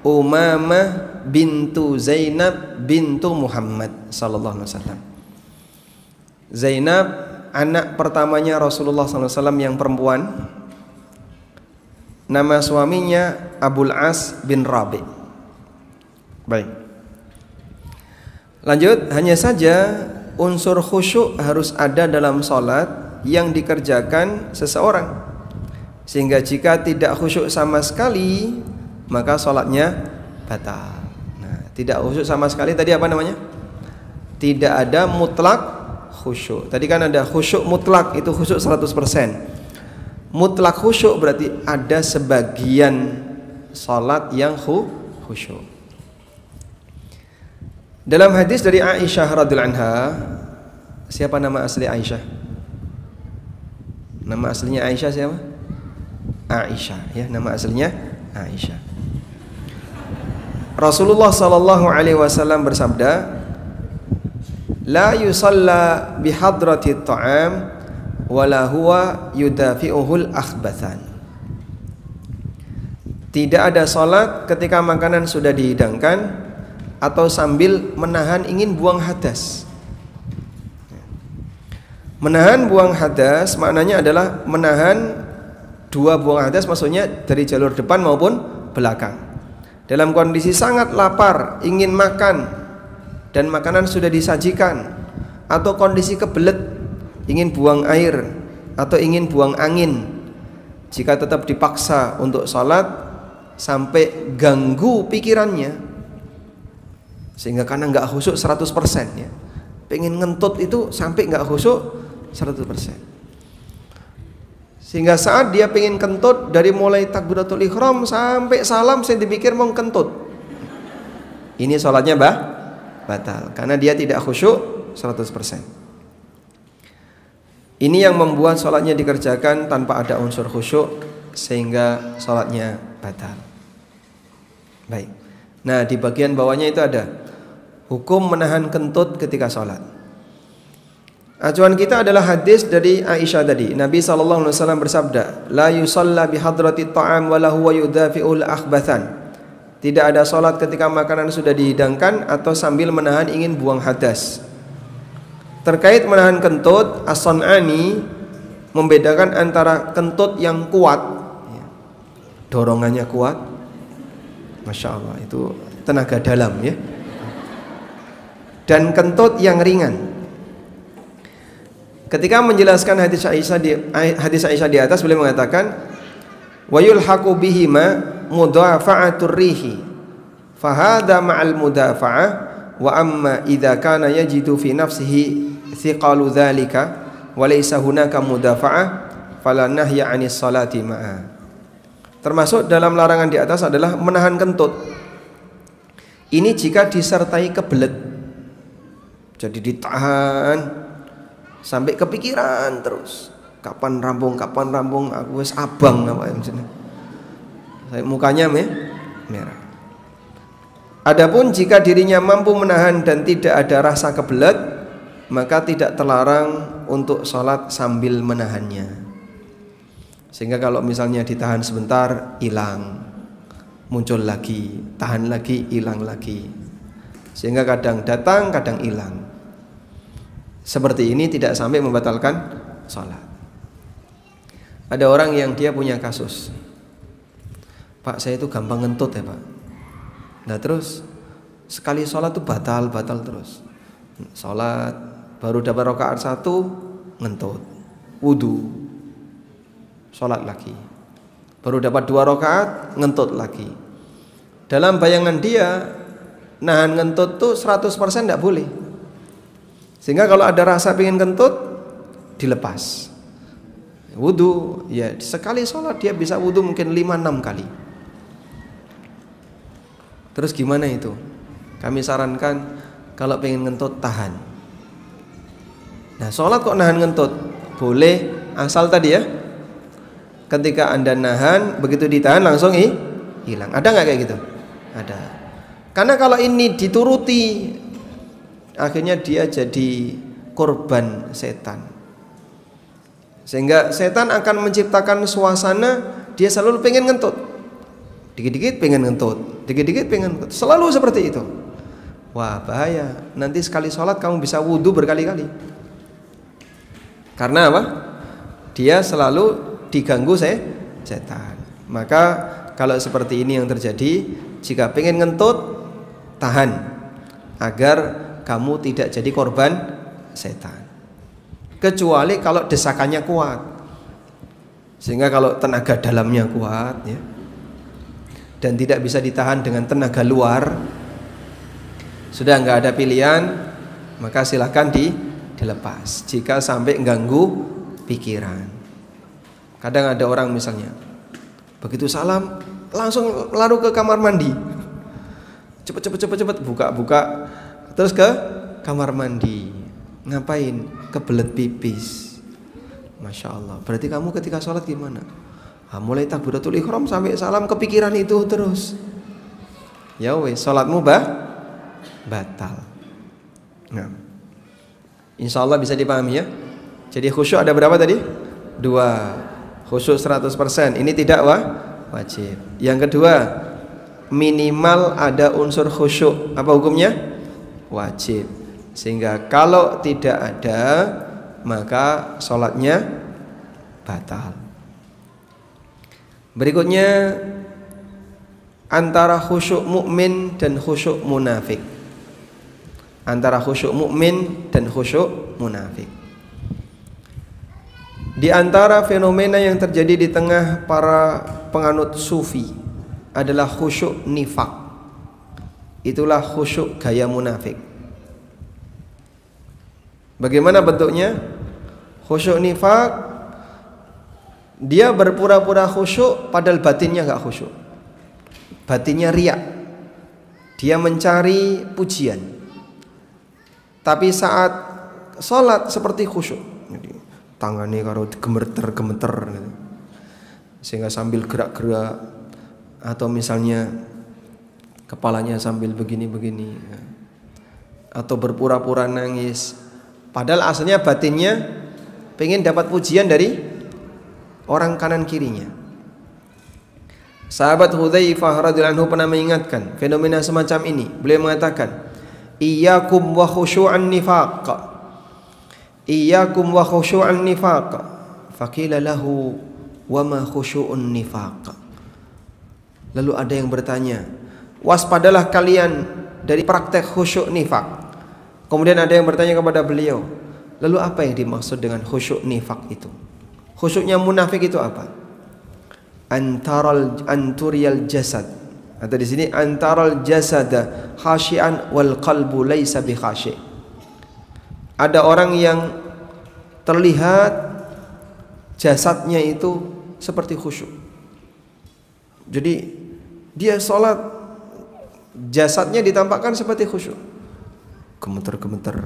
Speaker 1: Umamah bintu Zainab bintu Muhammad sallallahu alaihi wasallam. Zainab anak pertamanya Rasulullah SAW yang perempuan. Nama suaminya Abul As bin Rabi'. Baik. Lanjut, hanya saja unsur khusyuk harus ada dalam sholat yang dikerjakan seseorang, sehingga jika tidak khusyuk sama sekali maka sholatnya batal. Nah, tidak khusyuk sama sekali tadi apa namanya? Tidak ada mutlak khusyuk. Tadi kan ada khusyuk mutlak, itu khusyuk 100%. Mutlak khusyuk berarti ada sebagian sholat yang khusyuk. Dalam hadis dari Aisyah radhiyallahu anha, siapa nama asli Aisyah? Nama aslinya Aisyah siapa? Aisyah ya, nama aslinya Aisyah. Rasulullah sallallahu alaihi wasallam bersabda, "La yusalla bihadrati ta'am wala huwa yudafi'uhul akhbathan." Tidak ada salat ketika makanan sudah dihidangkan atau sambil menahan ingin buang hadas. Menahan buang hadas maknanya adalah menahan dua buang hadas, maksudnya dari jalur depan maupun belakang. Dalam kondisi sangat lapar, ingin makan dan makanan sudah disajikan, atau kondisi kebelet, ingin buang air atau ingin buang angin. Jika tetap dipaksa untuk sholat sampai ganggu pikirannya, sehingga karena nggak khusyuk 100% ya, pengen ngentut itu sampai nggak khusyuk 100%, sehingga saat dia pengen kentut dari mulai takbiratul ihram sampai salam saya dipikir mau kentut, ini sholatnya batal karena dia tidak khusyuk 100%. Ini yang membuat sholatnya dikerjakan tanpa ada unsur khusyuk sehingga sholatnya batal. Baik. Nah, di bagian bawahnya itu ada hukum menahan kentut ketika sholat. Acuan kita adalah hadis dari Aisyah tadi. Nabi SAW bersabda, "La yusalla bihadrati ta'am wa lahu yudafi'ul akhbathan." Tidak ada sholat ketika makanan sudah dihidangkan atau sambil menahan ingin buang hadas. Terkait menahan kentut, As-San'ani membedakan antara kentut yang kuat dorongannya kuat. Masya Allah, itu tenaga dalam ya. Dan kentut yang ringan. Ketika menjelaskan hadis Aisyah di atas, beliau mengatakan wa yulhaqu bihima mudafa'atur rihi fahadha ma'al mudafa'ah wa amma idza kana yajidu fi nafsihi thiqalu dzalika wa laysa hunaka mudafa'ah fala nahya 'anis salati ma'a. Termasuk dalam larangan di atas adalah menahan kentut. Ini jika disertai kebelet. Jadi ditahan sampai kepikiran terus. Kapan rampung, aku wis abang apa ya misalnya. Saya mukanya merah. Adapun jika dirinya mampu menahan dan tidak ada rasa kebelet, maka tidak terlarang untuk sholat sambil menahannya. Sehingga kalau misalnya ditahan sebentar, hilang, muncul lagi, tahan lagi, hilang lagi. Sehingga kadang datang, kadang hilang. Seperti ini tidak sampai membatalkan sholat. Ada orang yang dia punya kasus, Pak, saya itu gampang ngentut ya Pak. Nah terus sekali sholat tuh batal terus. Sholat baru dapat rakaat 1 ngentut, wudu, sholat lagi. Baru dapat 2 rakaat ngentut lagi. Dalam bayangan dia nahan ngentut tuh 100% tidak boleh. Sehingga kalau ada rasa pengen kentut dilepas. Wudu ya sekali sholat dia bisa wudu mungkin 5-6 kali. Terus gimana itu? Kami sarankan kalau pengen ngentut tahan. Nah sholat kok nahan ngentut? Boleh asal tadi ya, ketika Anda nahan begitu ditahan langsung hilang. Ada nggak kayak gitu? Ada. Karena kalau ini dituruti akhirnya dia jadi korban setan. Sehingga setan akan menciptakan suasana dia selalu pengen ngentut. Dikit-dikit pengen ngentut, dikit-dikit pengen ngentut. Selalu seperti itu. Wah bahaya. Nanti sekali sholat kamu bisa wudhu berkali-kali. Karena apa? Dia selalu diganggu setan. Maka kalau seperti ini yang terjadi, jika pengen ngentut tahan agar kamu tidak jadi korban setan. Kecuali kalau desakannya kuat. Sehingga kalau tenaga dalamnya kuat ya, dan tidak bisa ditahan dengan tenaga luar, sudah nggak ada pilihan, maka silahkan dilepas jika sampai mengganggu pikiran. Kadang ada orang misalnya begitu salam langsung lari ke kamar mandi, cepet buka terus ke kamar mandi. Ngapain? Kebelet pipis. Masya Allah. Berarti kamu ketika sholat gimana? Mulai takbiratul ihram sampai salam kepikiran itu terus. Ya wes, sholatmu batal. Nah, insya Allah bisa dipahami ya. Jadi khusyuk ada berapa tadi? 2. Khusyuk 100%. Ini tidak wajib. Yang kedua, minimal ada unsur khusyuk. Apa hukumnya? Wajib. Sehingga kalau tidak ada, maka sholatnya batal. Berikutnya, antara khusyuk mukmin dan khusyuk munafik. Antara khusyuk mukmin dan khusyuk munafik. Di antara fenomena yang terjadi di tengah para penganut sufi adalah khusyuk nifak. Itulah khusyuk gaya munafik. Bagaimana bentuknya? Khusyuk nifak, dia berpura-pura khusyuk padahal batinnya enggak khusyuk. Batinnya riak. Dia mencari pujian. Tapi saat sholat seperti khusyuk. Jadi, tangannya kalau gemeter gitu. Sehingga sambil gerak-gerak, atau misalnya kepalanya sambil begini-begini, atau berpura-pura nangis. Padahal aslinya batinnya pengen dapat pujian dari orang kanan kirinya. Sahabat Hudzaifah radhiyallahu anhu pernah mengingatkan fenomena semacam ini. Beliau mengatakan, "Iyyakum wa khusyu'an nifaq. Iyyakum wa khusyu'an nifaq." Faqila lahu, "Wa ma khusyu'un nifaq?" Lalu ada yang bertanya, waspadalah kalian dari praktek khusyuk nifak. Kemudian ada yang bertanya kepada beliau, lalu apa yang dimaksud dengan khusyuk nifak itu? Khusyuknya munafik itu apa? Anturiyal jasad, atau di sini antaral jasada khashian wal qalbu laisa bi khashi'. Ada orang yang terlihat jasadnya itu seperti khusyuk. Jadi dia sholat, jasadnya ditampakkan seperti khusyuk, gemeter-gemeter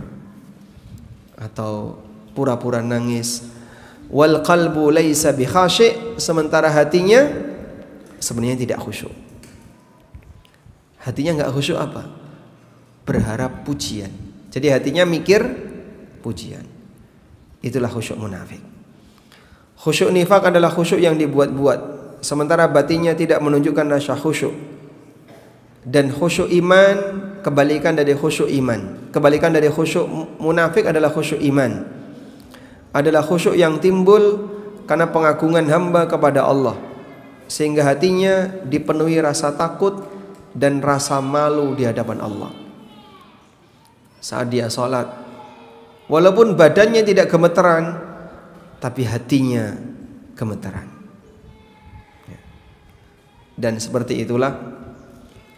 Speaker 1: atau pura-pura nangis. Wal qalbu laisa bi khashi', sementara hatinya sebenarnya tidak khusyuk. Hatinya enggak khusyuk apa? Berharap pujian. Jadi hatinya mikir pujian. Itulah khusyuk munafik. Khusyuk nifak adalah khusyuk yang dibuat-buat, sementara batinnya tidak menunjukkan rasa khusyuk. Dan khusyuk iman kebalikan dari khusyuk iman. Kebalikan dari khusyuk munafik adalah khusyuk iman. Adalah khusyuk yang timbul karena pengagungan hamba kepada Allah, sehingga hatinya dipenuhi rasa takut dan rasa malu di hadapan Allah. Saat dia sholat, walaupun badannya tidak gemeteran, tapi hatinya gemeteran. Dan seperti itulah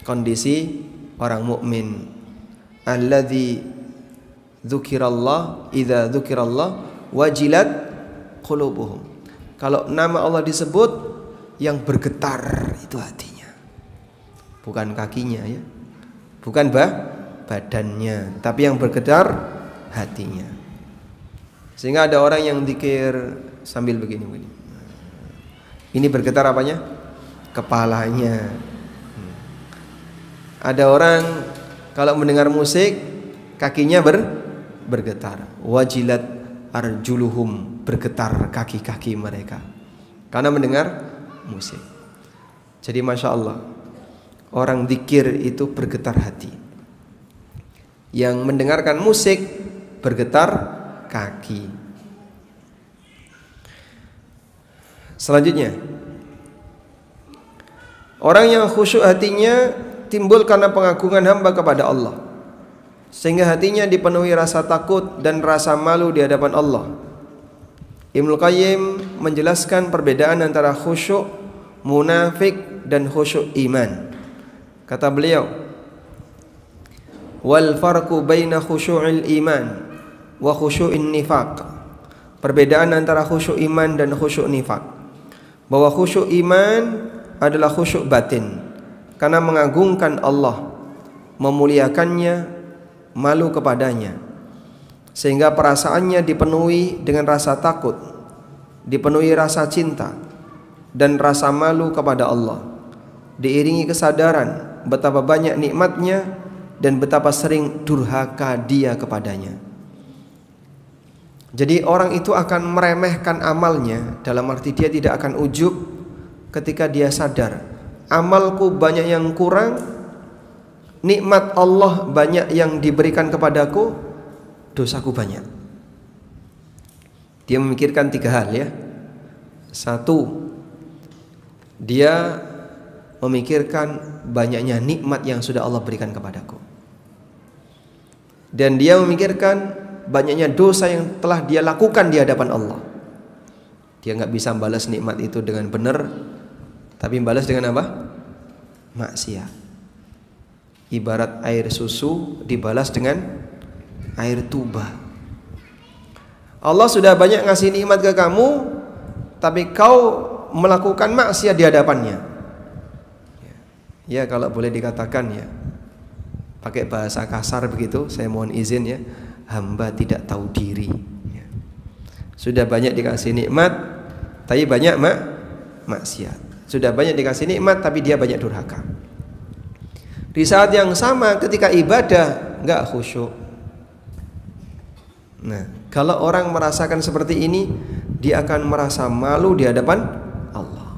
Speaker 1: kondisi orang mukmin. Alladzi dzukirallah, idza dzukirallah wajilat qulubuhum. Kalau nama Allah disebut, yang bergetar itu hatinya, bukan kakinya ya, bukan badannya, tapi yang bergetar hatinya. Sehingga ada orang yang zikir sambil begini. Ini bergetar apanya? Kepalanya. Ada orang kalau mendengar musik kakinya bergetar. Wajilat arjuluhum, bergetar kaki-kaki mereka karena mendengar musik. Jadi masya Allah, orang zikir itu bergetar hati. Yang mendengarkan musik bergetar kaki. Selanjutnya, orang yang khusyuk hatinya timbul karena pengagungan hamba kepada Allah, sehingga hatinya dipenuhi rasa takut dan rasa malu di hadapan Allah. Ibnu Qayyim menjelaskan perbedaan antara khusyuk munafik dan khusyuk iman. Kata beliau, wal farqu baina khusyu'il iman wa khusyu'in nifaq. Perbedaan antara khusyuk iman dan khusyuk nifaq, bahwa khusyuk iman adalah khusyuk batin karena mengagungkan Allah, memuliakannya, malu kepadanya, sehingga perasaannya dipenuhi dengan rasa takut, dipenuhi rasa cinta dan rasa malu kepada Allah, diiringi kesadaran betapa banyak nikmatnya dan betapa sering durhaka dia kepadanya. Jadi orang itu akan meremehkan amalnya, dalam arti dia tidak akan ujub ketika dia sadar, amalku banyak yang kurang, nikmat Allah banyak yang diberikan kepadaku, dosaku banyak. Dia memikirkan 3 hal ya. 1, dia memikirkan banyaknya nikmat yang sudah Allah berikan kepadaku. Dan dia memikirkan banyaknya dosa yang telah dia lakukan di hadapan Allah. Dia nggak bisa balas nikmat itu dengan benar, tapi balas dengan apa? Maksiat. Ibarat air susu dibalas dengan air tuba. Allah sudah banyak ngasih nikmat ke kamu, tapi kau melakukan maksiat di hadapannya. Ya kalau boleh dikatakan ya, pakai bahasa kasar begitu, saya mohon izin ya, hamba tidak tahu diri ya. Sudah banyak dikasih nikmat, tapi banyak maksiat. Sudah banyak dikasih nikmat, tapi dia banyak durhaka. Di saat yang sama ketika ibadah enggak khusyuk. Nah, kalau orang merasakan seperti ini, dia akan merasa malu di hadapan Allah.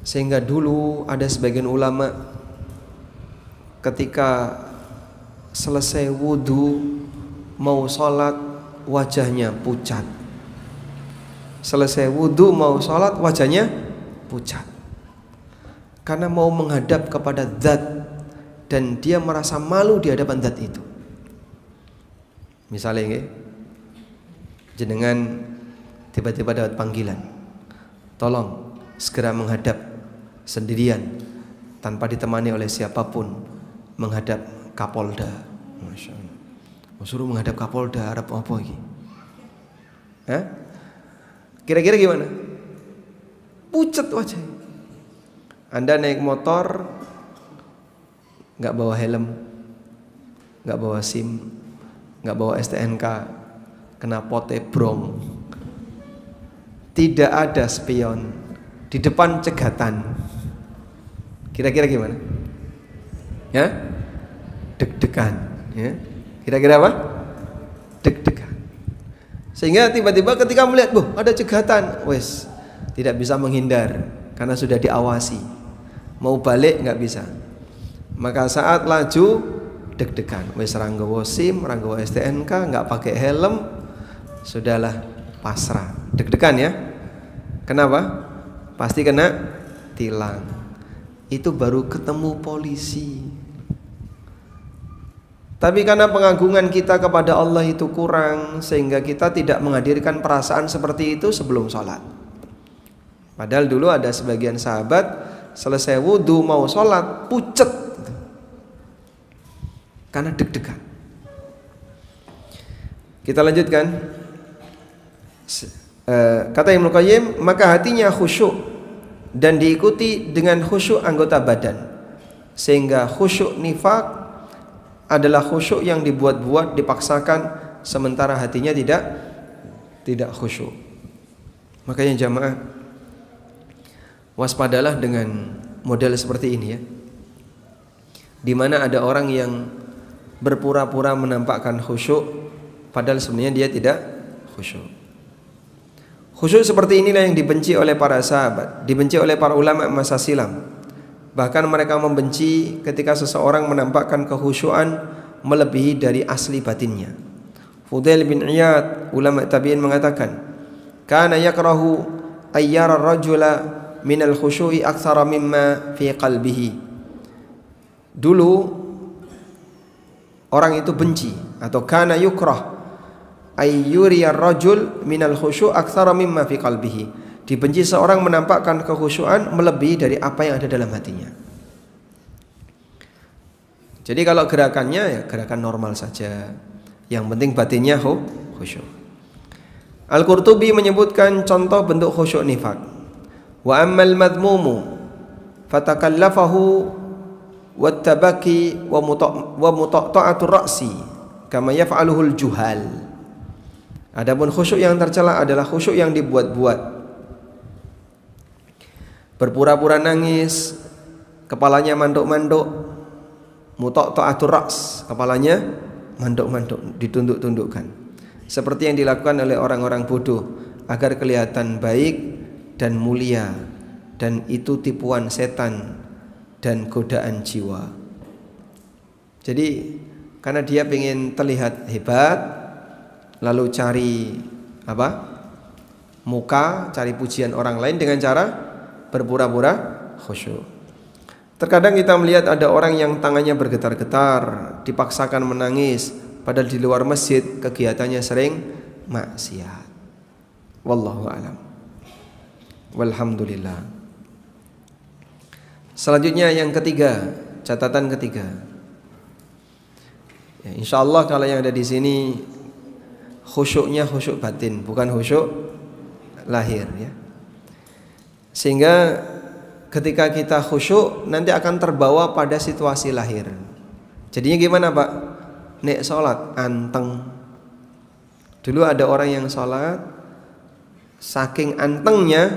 Speaker 1: Sehingga dulu ada sebagian ulama ketika selesai wudu mau sholat wajahnya pucat. Selesai wudu mau sholat wajahnya pucat. karena mau menghadap kepada zat dan dia merasa malu di hadapan zat itu. Misalnya jenengan tiba-tiba dapat panggilan, tolong segera menghadap sendirian tanpa ditemani oleh siapapun menghadap Kapolda. Masya Allah, suruh menghadap Kapolda, Arab apa lagi? Kira-kira gimana? Pucet wajah. Anda naik motor nggak bawa helm, nggak bawa SIM, nggak bawa STNK, kena pote brong, tidak ada spion, di depan cegatan. Kira-kira gimana? Ya, deg-degan. Ya, kira-kira apa? Deg-degan. Sehingga tiba-tiba ketika melihat, ada cegatan, wes tidak bisa menghindar karena sudah diawasi. Mau balik nggak bisa. Maka saat laju deg-degan, wes ranggawa SIM, ranggawa STNK, nggak pakai helm, sudahlah pasrah. Deg-degan ya. Kenapa? Pasti kena tilang. Itu baru ketemu polisi. Tapi karena pengagungan kita kepada Allah itu kurang, sehingga kita tidak menghadirkan perasaan seperti itu sebelum sholat. Padahal dulu ada sebagian sahabat selesai wudhu mau sholat pucet karena deg-degan. Kita lanjutkan. Kata Ibnu Qayyim, maka hatinya khusyuk dan diikuti dengan khusyuk anggota badan, sehingga khusyuk nifak adalah khusyuk yang dibuat-buat, dipaksakan, sementara hatinya tidak khusyuk. Makanya jamaah, waspadalah dengan model seperti ini ya, di mana ada orang yang berpura-pura menampakkan khusyuk padahal sebenarnya dia tidak khusyuk. Khusyuk seperti inilah yang dibenci oleh para sahabat, dibenci oleh para ulama masa silam. Bahkan mereka membenci ketika seseorang menampakkan kekhusyuan melebihi dari asli batinnya. Fudail bin Iyad, ulama tabi'in, mengatakan, kana yakrahu ayyara rajula minal khusyu'i aktsara mimma fi qalbihi. Dulu orang itu benci, atau kana yukrah ayyuriya rajul minal khusyu' aktsara mimma fi qalbihi. Dibenci seorang menampakkan kekhusyuan melebihi dari apa yang ada dalam hatinya. Jadi kalau gerakannya ya gerakan normal saja, yang penting batinnya khusyuk. Al-Qurtubi menyebutkan contoh bentuk khusyuk nifak. Wa ammal madmumu fatakallafahu wattabaki wa mutaqta'atur ra'si kama yaf'aluhul juhal. Adapun khusyuk yang tercela adalah khusyuk yang dibuat-buat. Berpura-pura nangis, kepalanya manduk-manduk, mutaqta'atur ra's, kepalanya manduk-manduk, ditunduk-tundukkan. Seperti yang dilakukan oleh orang-orang bodoh agar kelihatan baik dan mulia, dan itu tipuan setan dan godaan jiwa. Jadi karena dia ingin terlihat hebat, lalu cari muka, cari pujian orang lain dengan cara berpura-pura khusyuk. Terkadang kita melihat ada orang yang tangannya bergetar-getar, dipaksakan menangis, padahal di luar masjid kegiatannya sering maksiat. Wallahu a'lam. Walhamdulillah. Selanjutnya yang ketiga, catatan ketiga. Ya, insyaallah kalau yang ada di sini khusyuknya khusyuk batin, bukan khusyuk lahir ya. Sehingga ketika kita khusyuk nanti akan terbawa pada situasi lahir. Jadinya gimana Pak? Nek sholat anteng. Dulu ada orang yang sholat saking antengnya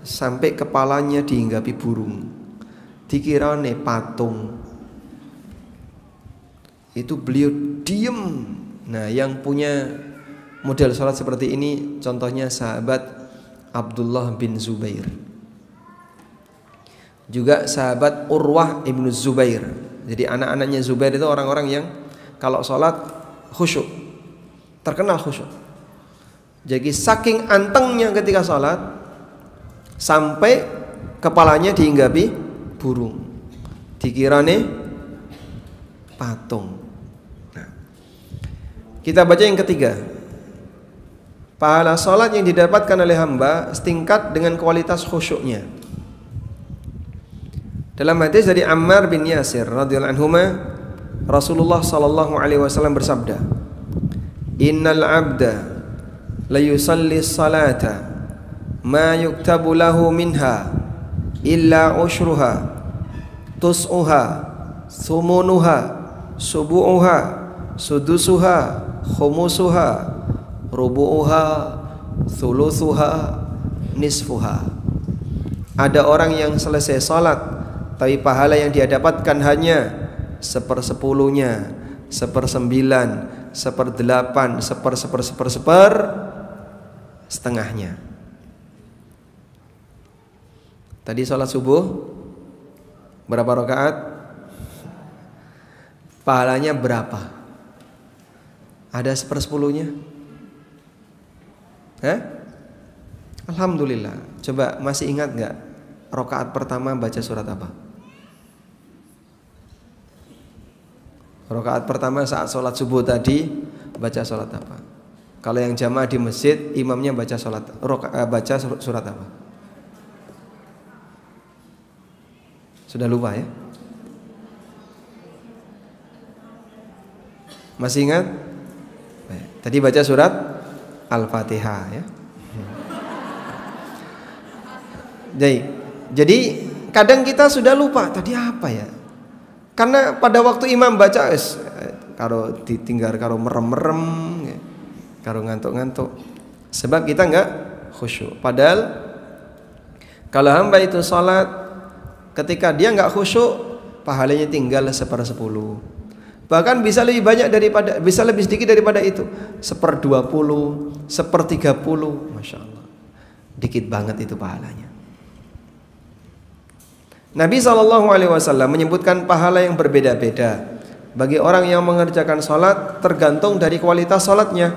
Speaker 1: sampai kepalanya dihinggapi burung, dikira patung. Itu beliau diem. Nah, yang punya model sholat seperti ini contohnya sahabat Abdullah bin Zubair, juga sahabat Urwah ibnu Zubair. Jadi anak-anaknya Zubair itu orang-orang yang kalau sholat khusyuk, terkenal khusyuk. Jadi saking antengnya ketika sholat sampai kepalanya dihinggapi burung, dikirane patung. Nah, kita baca yang ketiga. Pahala salat yang didapatkan oleh hamba setingkat dengan kualitas khusyuknya. Dalam hadis dari Ammar bin Yasir radhiyallahu anhuma, Rasulullah sallallahu alaihi wasallam bersabda, "Innal 'abda la yusalli salata ma yuktabu lahu minha illa ushruha tus'uha sumunuha subu'uha sudusuha khumusuha rubu'uha thuluthuha nisfuha." Ada orang yang selesai salat tapi pahala yang dia dapatkan hanya 1/10-nya, 1/9, 1/8, 1/10, Tadi sholat subuh berapa rakaat? Pahalanya berapa? Ada 1/10-nya? Alhamdulillah. Coba masih ingat nggak rakaat pertama baca surat apa? Rakaat pertama saat sholat subuh tadi baca sholat apa? Kalau yang jamaah di masjid, imamnya baca surat apa? Sudah lupa ya? Masih ingat? Baik. Tadi baca surat Al-Fatihah ya. Jadi kadang kita sudah lupa tadi apa ya? Karena pada waktu imam baca karo ditinggal karo merem-merem ya, karo ngantuk-ngantuk. Sebab kita enggak khusyuk. Padahal kalau hamba itu salat ketika dia enggak khusyuk, pahalanya tinggal 1/10. Bahkan bisa lebih banyak daripada, bisa lebih sedikit daripada itu, 1/20, 1/30, masya Allah, dikit banget itu pahalanya. Nabi SAW menyebutkan pahala yang berbeda-beda bagi orang yang mengerjakan sholat tergantung dari kualitas sholatnya,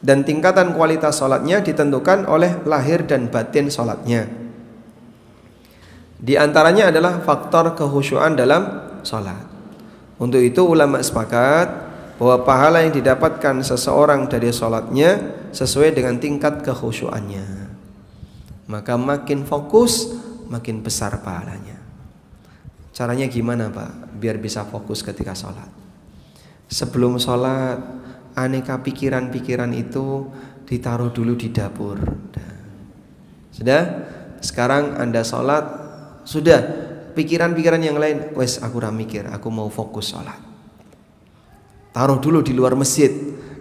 Speaker 1: dan tingkatan kualitas sholatnya ditentukan oleh lahir dan batin sholatnya. Di antaranya adalah faktor kekhusyuan dalam sholat. Untuk itu ulama sepakat bahwa pahala yang didapatkan seseorang dari sholatnya sesuai dengan tingkat kekhusyuannya. Maka makin fokus, makin besar pahalanya. Caranya gimana Pak? Biar bisa fokus ketika sholat. Sebelum sholat, aneka pikiran-pikiran itu ditaruh dulu di dapur. Sudah? Sekarang Anda sholat, sudah pikiran-pikiran yang lain, wes aku ora mikir, aku mau fokus sholat. Taruh dulu di luar masjid.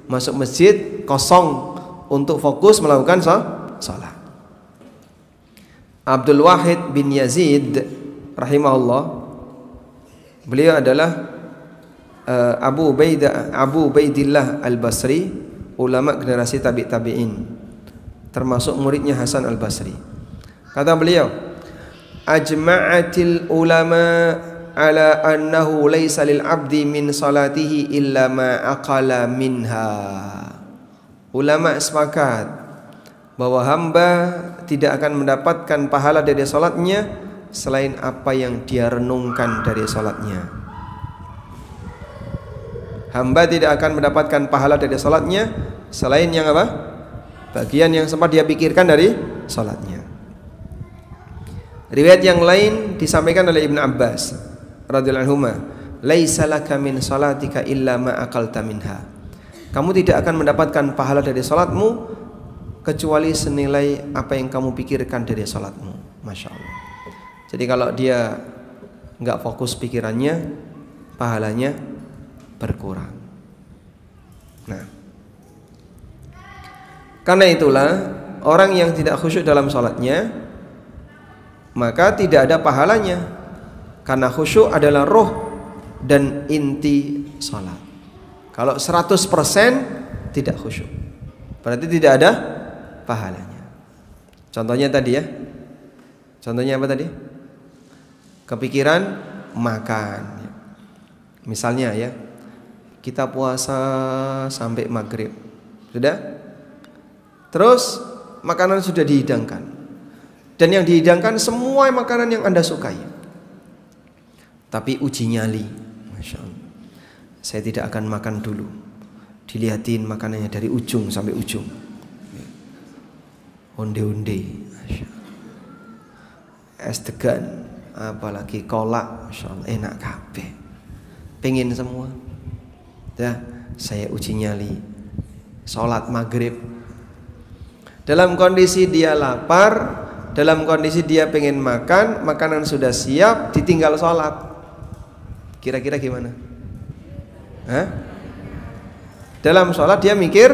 Speaker 1: Masuk masjid kosong untuk fokus melakukan sholat. Abdul Wahid bin Yazid rahimahullah, beliau adalah Abu Ubaidillah Al-Basri, ulama generasi tabi'in, termasuk muridnya Hasan Al-Basri. Kata beliau, ajma'atil ulama ala annahu laysa lil abdi min salatihi illa ma aqala minha. Ulama sepakat bahwa hamba tidak akan mendapatkan pahala dari salatnya selain apa yang dia renungkan dari salatnya. Hamba tidak akan mendapatkan pahala dari salatnya selain yang apa? Bagian yang sempat dia pikirkan dari salatnya. Riwayat yang lain disampaikan oleh Ibnu Abbas radhiyallahu anhuma, laisa laka min salatika illa ma aqalta minha. Kamu tidak akan mendapatkan pahala dari salatmu kecuali senilai apa yang kamu pikirkan dari salatmu. Masya Allah. Jadi kalau dia nggak fokus pikirannya, pahalanya berkurang. Nah, karena itulah orang yang tidak khusyuk dalam salatnya, maka tidak ada pahalanya. Karena khusyuk adalah roh dan inti salat. Kalau 100% tidak khusyuk, berarti tidak ada pahalanya. Contohnya tadi ya. Contohnya apa tadi? Kepikiran makan. Misalnya ya, kita puasa sampai maghrib, sudah? Terus makanan sudah dihidangkan, dan yang dihidangkan semua makanan yang Anda sukai. Tapi uji nyali, Masya Allah. Saya tidak akan makan dulu. Dilihatin makanannya dari ujung sampai ujung. Onde-onde, Masya Allah. Es degan, apalagi kolak, Masya Allah, enak kabeh. Pengen semua. Ya, saya uji nyali. Sholat maghrib. Dalam kondisi dia lapar, dalam kondisi dia pengen makan, makanan sudah siap, ditinggal sholat. Kira-kira gimana? Hah? Dalam sholat dia mikir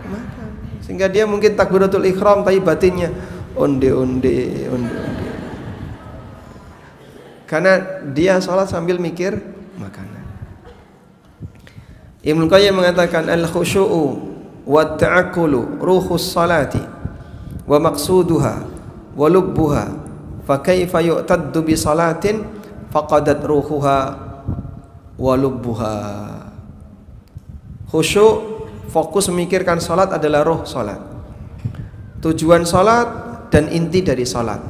Speaker 1: makan. Sehingga dia mungkin takbiratul ihram, tapi batinnya onde-onde. Karena dia sholat sambil mikir makanan. Ibnu Qayyim mengatakan al-khusyu'u wa ta'akkulu ruhus salati wa maqsuduha wa lubbuha fa kaifa yu'taddu bi salatin faqadat ruhuha wa lubbuha. Khusyuk, fokus memikirkan salat adalah ruh salat, tujuan salat dan inti dari salat.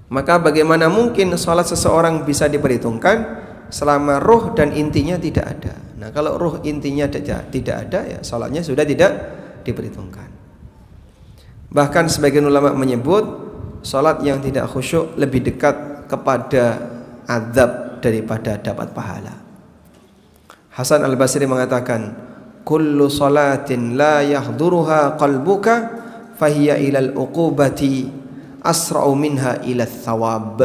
Speaker 1: Maka bagaimana mungkin salat seseorang bisa diperhitungkan selama ruh dan intinya tidak ada. Nah, kalau ruh intinya tidak ada, ya salatnya sudah tidak diperhitungkan. Bahkan sebagian ulama menyebut salat yang tidak khusyuk lebih dekat kepada azab daripada dapat pahala. Hasan Al-Basri mengatakan, kullu salatin la yahduruha qalbuka fahiya ilal uqubati asra'u minha ila thawab.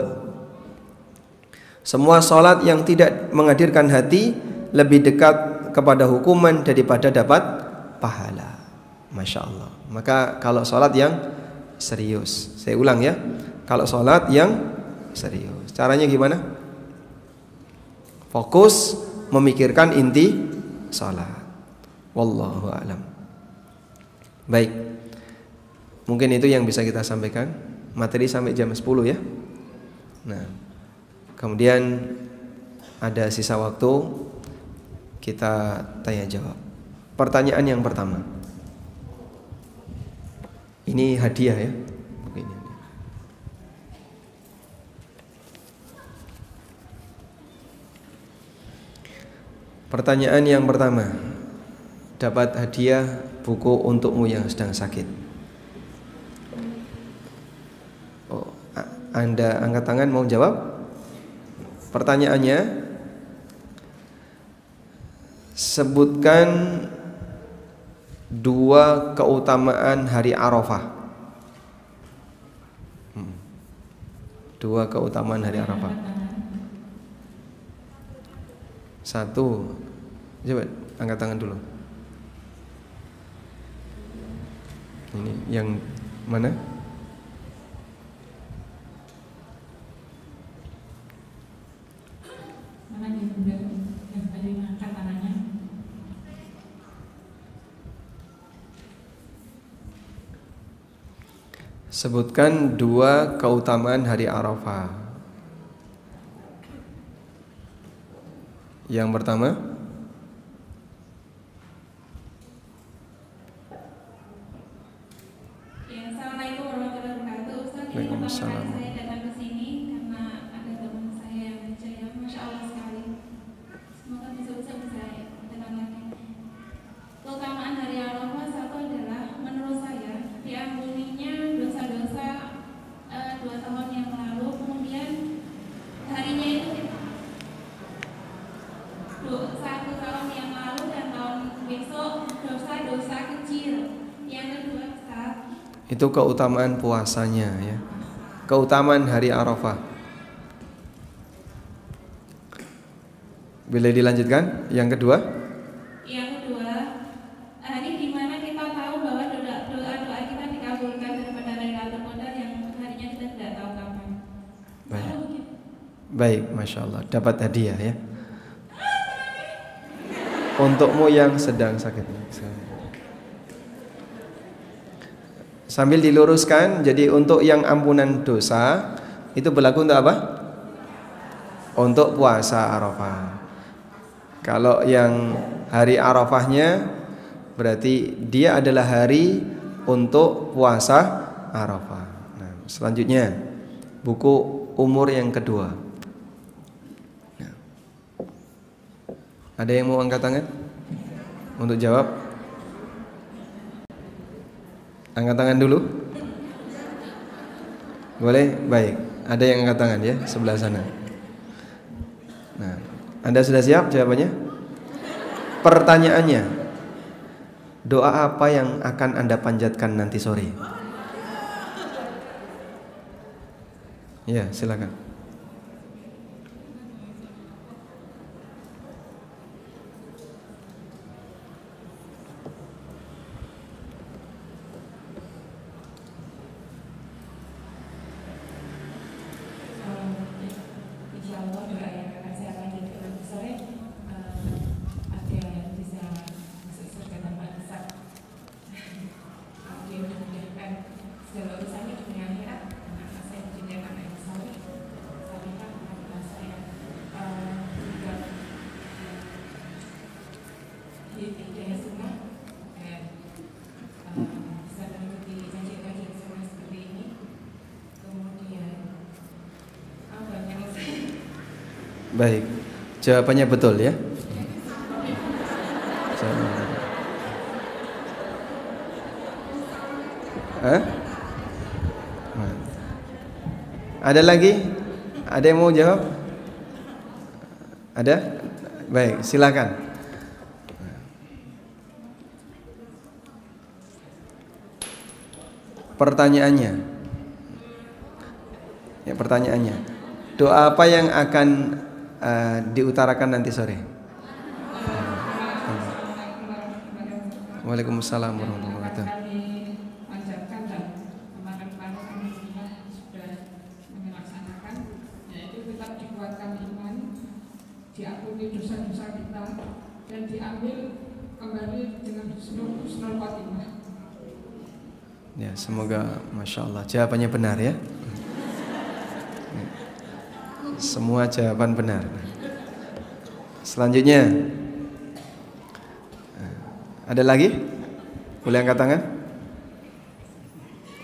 Speaker 1: Semua salat yang tidak menghadirkan hati lebih dekat kepada hukuman daripada dapat pahala. Masya Allah. Maka kalau salat yang serius, saya ulang ya, kalau salat yang serius, caranya gimana? Fokus memikirkan inti salat. Wallahu a'lam. Baik, mungkin itu yang bisa kita sampaikan. Materi sampai jam 10 ya. Nah, kemudian ada sisa waktu, kita tanya jawab. Pertanyaan yang pertama, ini hadiah ya. Pertanyaan yang pertama, dapat hadiah buku untukmu yang sedang sakit. Oh, Anda angkat tangan mau jawab? Pertanyaannya, sebutkan 2 keutamaan hari Arafah. 2 keutamaan hari Arafah. 1, coba angkat tangan dulu. Ini yang mana?
Speaker 2: Mana yang tadi angkat tangannya?
Speaker 1: Sebutkan 2 keutamaan hari Arafah. Yang pertama,
Speaker 2: Assalamualaikum warahmatullahi wabarakatuh. Ustaz, ini pertama
Speaker 1: Waalaikumsalam.
Speaker 2: kali saya datang ke sini karena ada teman saya yang percaya, masya Allah sekali. Semoga bisa datang lagi. Keutamaan hari Arafah satu adalah menurut saya diampuninya dosa-dosa 2 tahun yang lalu, kemudian harinya itu 1 tahun yang lalu dan tahun besok dosa-dosa kecil. Yang kedua, Ustaz,
Speaker 1: itu keutamaan puasanya ya. Keutamaan hari Arafah. Boleh dilanjutkan? Yang kedua?
Speaker 2: Yang kedua, hari di mana kita tahu bahwa doa-doa kita dikabulkan daripada Lailatul Qadar yang harinya kita tidak tahu kapan.
Speaker 1: Baik. Baik, Masya Allah. Dapat hadiah ya. Untukmu yang sedang sakit. Sambil diluruskan, jadi untuk yang ampunan dosa itu berlaku untuk apa? Untuk puasa Arafah. Kalau yang hari Arafahnya berarti dia adalah hari untuk puasa Arafah. Nah, selanjutnya buku umur yang kedua. Ada yang mau angkat tangan untuk jawab? Angkat tangan dulu. Boleh? Baik. Ada yang angkat tangan ya, sebelah sana. Nah, Anda sudah siap jawabannya? Pertanyaannya, doa apa yang akan Anda panjatkan nanti sore? Ya, silakan. Baik, jawabannya betul ya. Ada lagi? Ada yang mau jawab? Ada? Baik, silakan. Pertanyaannya. Ya, pertanyaannya. Doa apa yang akan diutarakan nanti sore? Waalaikumsalam warahmatullahi wabarakatuh.
Speaker 3: Diampuni dosa-dosa kita dan diambil kembali dengan husnul khotimah.
Speaker 1: Ya, semoga Masya Allah jawabannya benar ya. Semua jawaban benar. Selanjutnya, ada lagi? Boleh angkat tangan?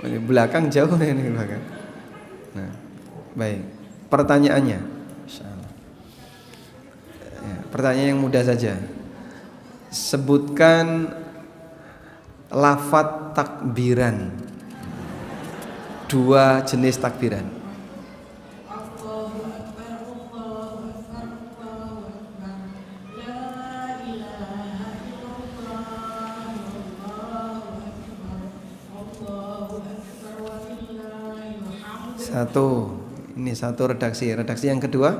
Speaker 1: Di belakang jauh nih di belakang. Nah, baik. Pertanyaannya, ya, pertanyaan yang mudah saja. Sebutkan lafadz takbiran. 2 jenis takbiran. Satu, ini satu redaksi. Redaksi yang kedua.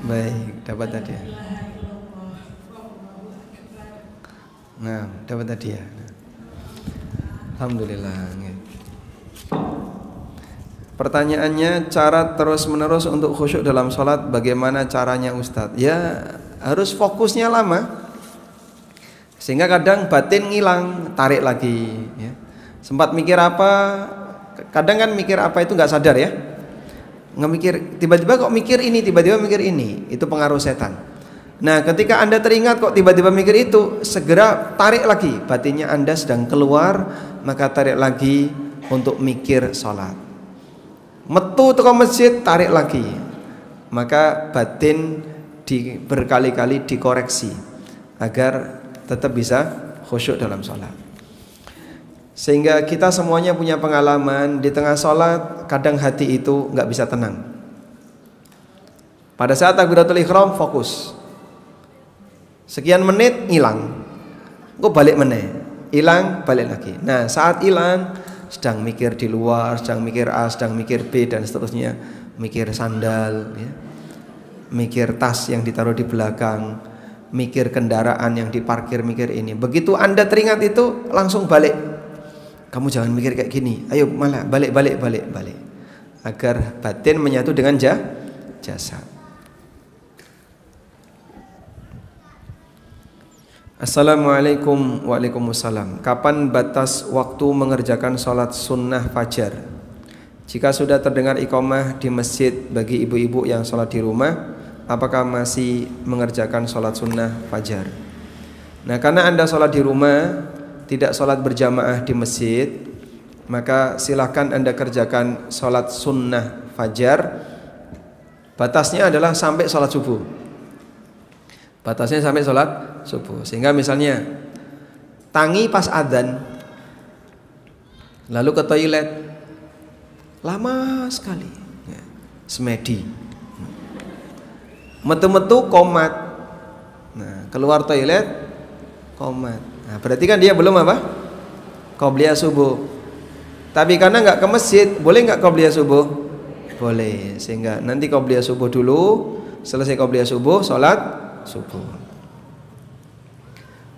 Speaker 1: Baik, dapat tadi. Nah, dapat tadi ya. Alhamdulillah. Pertanyaannya, cara terus-menerus untuk khusyuk dalam sholat, bagaimana caranya Ustadz? Ya, harus fokusnya lama, sehingga kadang batin ngilang, tarik lagi. Ya. Sempat mikir apa, kadang kan mikir apa itu nggak sadar ya, nggak mikir, tiba-tiba kok mikir ini, tiba-tiba mikir ini, itu pengaruh setan. Nah, ketika Anda teringat kok tiba-tiba mikir itu, segera tarik lagi, batinnya Anda sedang keluar, maka tarik lagi untuk mikir sholat. Metu ke masjid, tarik lagi, maka batin berkali-kali dikoreksi agar tetap bisa khusyuk dalam sholat. Sehingga kita semuanya punya pengalaman di tengah sholat, kadang hati itu nggak bisa tenang. Pada saat takbiratul ihram fokus, sekian menit hilang, kok balik meneh, hilang balik lagi. Nah, saat hilang sedang mikir di luar, sedang mikir A, sedang mikir B dan seterusnya, mikir sandal, ya. Mikir tas yang ditaruh di belakang, mikir kendaraan yang diparkir, mikir ini. Begitu Anda teringat itu, langsung balik. Kamu jangan mikir kayak gini, ayo malah balik. Agar batin menyatu dengan jasad. Assalamualaikum. Waalaikumsalam. Kapan batas waktu mengerjakan sholat sunnah fajar? Jika sudah terdengar iqamah di masjid bagi ibu-ibu yang sholat di rumah, apakah masih mengerjakan sholat sunnah fajar? Nah, karena Anda sholat di rumah, tidak sholat berjamaah di masjid, maka silahkan Anda kerjakan sholat sunnah fajar. Batasnya adalah sampai sholat subuh. Batasnya sampai sholat subuh. Sehingga misalnya tangi pas adzan, lalu ke toilet, lama sekali, ya, semedi. Metu-metu komat. Nah, keluar toilet komat. Nah, berarti kan dia belum apa? Qobliyah subuh. Tapi karena nggak ke masjid, boleh nggak qobliyah subuh? Boleh. Sehingga nanti qobliyah subuh dulu, selesai qobliyah subuh, sholat subuh.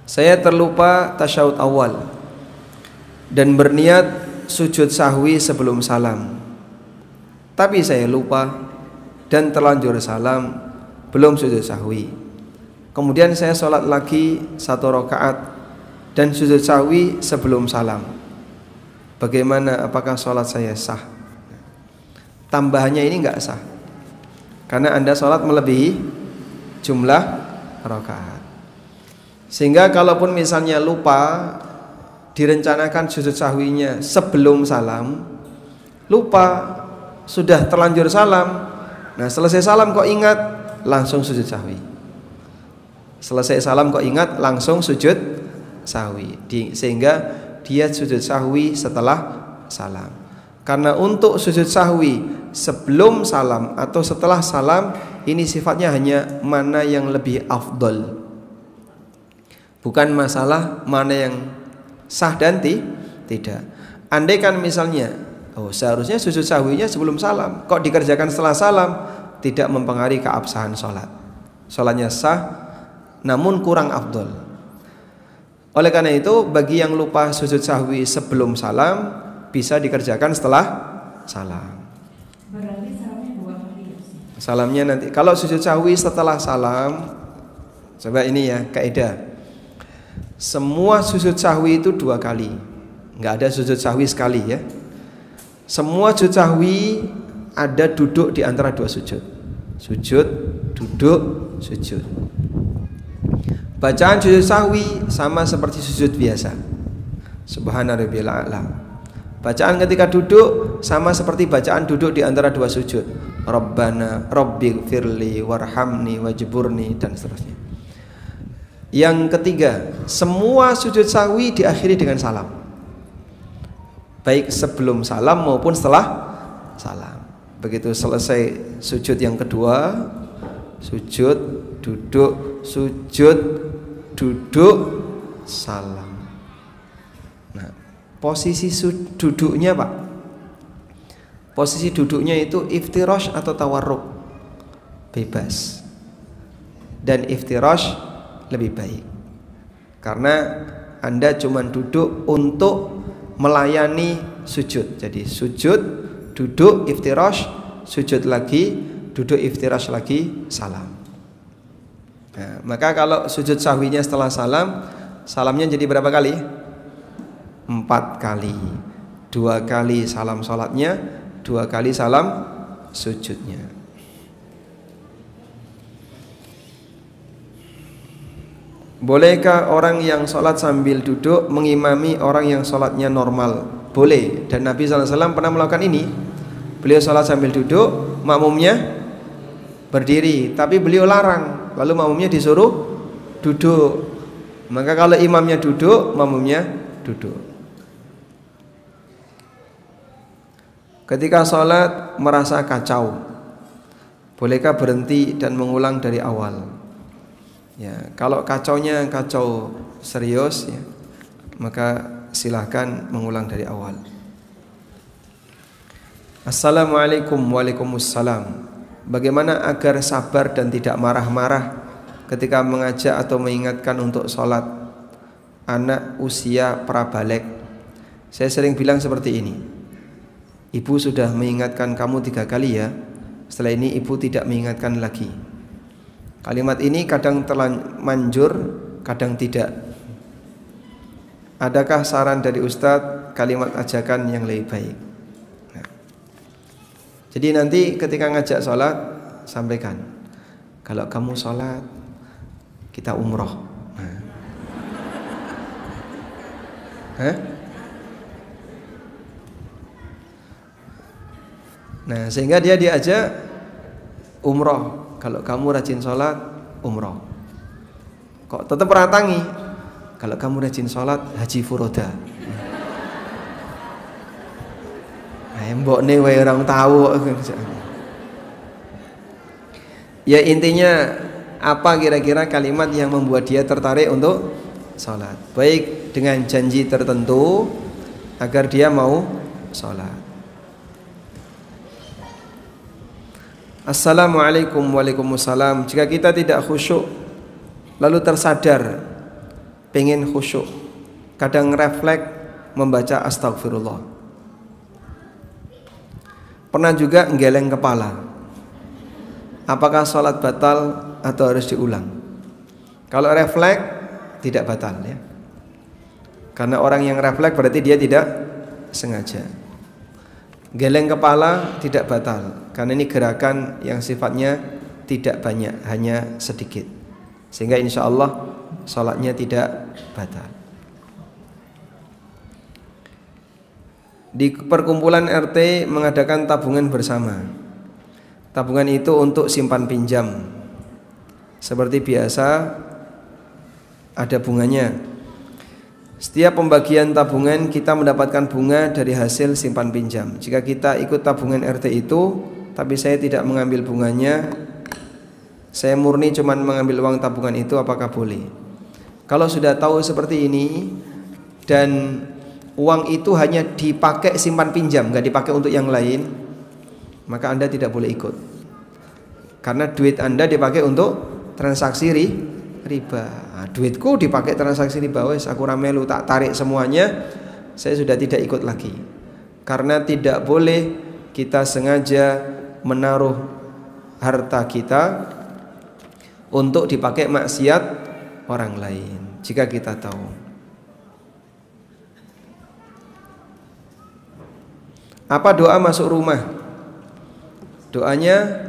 Speaker 1: Saya terlupa tasyahud awal dan berniat sujud sahwi sebelum salam. Tapi saya lupa dan terlanjur salam, belum sujud sahwi. Kemudian saya sholat lagi 1 rakaat dan sujud sahwi sebelum salam. Bagaimana, apakah sholat saya sah? Tambahannya ini enggak sah, karena Anda sholat melebihi jumlah rakaat. Sehingga kalaupun misalnya lupa, direncanakan sujud sahwinya sebelum salam, lupa, sudah terlanjur salam. Nah, selesai salam kok ingat, langsung sujud sahwi. Selesai salam kok ingat, langsung sujud sahwi. Sehingga dia sujud sahwi setelah salam. Karena untuk sujud sahwi sebelum salam atau setelah salam, ini sifatnya hanya mana yang lebih afdol, bukan masalah mana yang sah dan tidak. Andai kan misalnya, seharusnya sujud sahwinya sebelum salam, kok dikerjakan setelah salam, tidak mempengaruhi keabsahan sholat. Sholatnya sah, namun kurang afdol. Oleh karena itu, bagi yang lupa sujud sahwi sebelum salam, bisa dikerjakan setelah salam.
Speaker 3: Berarti salamnya 2 kali ya?
Speaker 1: Salamnya nanti, kalau sujud sahwi setelah salam, coba ini ya kaidah. Semua sujud sahwi itu 2 kali, nggak ada sujud sahwi sekali ya. Semua sujud sahwi ada duduk di antara 2 sujud. Sujud, duduk, sujud. Bacaan sujud sahwi sama seperti sujud biasa. Subhana rabbiyal a'la. Bacaan ketika duduk sama seperti bacaan duduk di antara 2 sujud. Rabbana rabbighfirli warhamni wajburni, dan seterusnya. Yang ketiga, semua sujud sahwi diakhiri dengan salam, baik sebelum salam maupun setelah salam. Begitu selesai sujud yang kedua, sujud, duduk, sujud, duduk, salam. Nah, posisi duduknya Pak, posisi duduknya itu iftirash atau tawarruk, bebas. Dan iftirash lebih baik, karena Anda cuma duduk untuk melayani sujud. Jadi sujud, duduk, iftirash, sujud lagi, duduk, iftirash lagi, salam. Nah, maka kalau sujud sahwinya setelah salam, salamnya jadi berapa kali? 4 kali. 2 kali salam sholatnya, 2 kali salam sujudnya. Bolehkah orang yang sholat sambil duduk mengimami orang yang sholatnya normal? Boleh, dan Nabi SAW pernah melakukan ini. Beliau sholat sambil duduk, makmumnya berdiri, tapi beliau larang, lalu makmumnya disuruh duduk. Maka kalau imamnya duduk, makmumnya duduk. Ketika sholat merasa kacau, bolehkah berhenti dan mengulang dari awal? Ya, kalau kacaunya kacau serius ya, maka silahkan mengulang dari awal. Assalamualaikum. Waalaikumsalam. Bagaimana agar sabar dan tidak marah-marah ketika mengajak atau mengingatkan untuk sholat anak usia prabaleg? Saya sering bilang seperti ini, ibu sudah mengingatkan kamu 3 kali ya, setelah ini ibu tidak mengingatkan lagi. Kalimat ini kadang terlanjur, kadang tidak. Adakah saran dari Ustadz kalimat ajakan yang lebih baik? Nah, jadi nanti ketika ngajak sholat, sampaikan, kalau kamu sholat, kita umroh. Nah, sehingga dia diajak umroh. Kalau kamu rajin sholat, umroh. Kok tetap ratangi? Kalau kamu rajin sholat, haji furoda. Mbok nih wae orang tahu. Ya intinya apa kira-kira kalimat yang membuat dia tertarik untuk sholat, baik dengan janji tertentu agar dia mau sholat. Assalamualaikum. Waalaikumsalam. Jika kita tidak khusyuk lalu tersadar pengen khusyuk, kadang refleks membaca astagfirullah. Pernah juga nggeleng kepala. Apakah sholat batal atau harus diulang? Kalau refleks tidak batal ya. Karena orang yang refleks berarti dia tidak sengaja. Geleng kepala tidak batal karena ini gerakan yang sifatnya tidak banyak, hanya sedikit. Sehingga insya Allah sholatnya tidak batal. Di perkumpulan RT mengadakan tabungan bersama. Tabungan itu untuk simpan pinjam. Seperti biasa ada bunganya. Setiap pembagian tabungan kita mendapatkan bunga dari hasil simpan pinjam. Jika kita ikut tabungan RT itu, tapi saya tidak mengambil bunganya, saya murni cuma mengambil uang tabungan itu, apakah boleh? Kalau sudah tahu seperti ini dan uang itu hanya dipakai simpan pinjam, nggak dipakai untuk yang lain, maka Anda tidak boleh ikut. Karena duit Anda dipakai untuk transaksi riba. Nah, duitku dipakai transaksi riba, wes aku ramelu tak tarik semuanya, saya sudah tidak ikut lagi. Karena tidak boleh kita sengaja menaruh harta kita untuk dipakai maksiat orang lain. Jika kita tahu. Apa doa masuk rumah? Doanya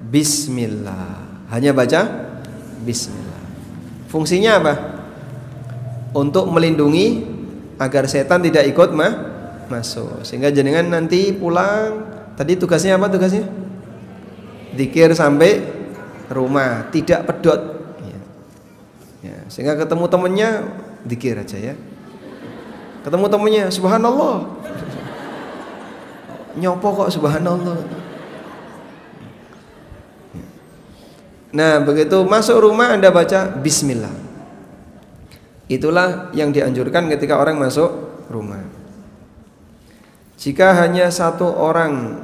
Speaker 1: Bismillah. Hanya baca Bismillah. Fungsinya apa? Untuk melindungi agar setan tidak ikut masuk. Sehingga jenengan nanti pulang, tadi tugasnya apa tugasnya? Dzikir sampai rumah, tidak pedot. Ya, sehingga ketemu temennya dzikir aja ya. Ketemu temennya subhanallah. Nyopo kok subhanallah. Nah, begitu masuk rumah Anda baca Bismillah. Itulah yang dianjurkan ketika orang masuk rumah. Jika hanya satu orang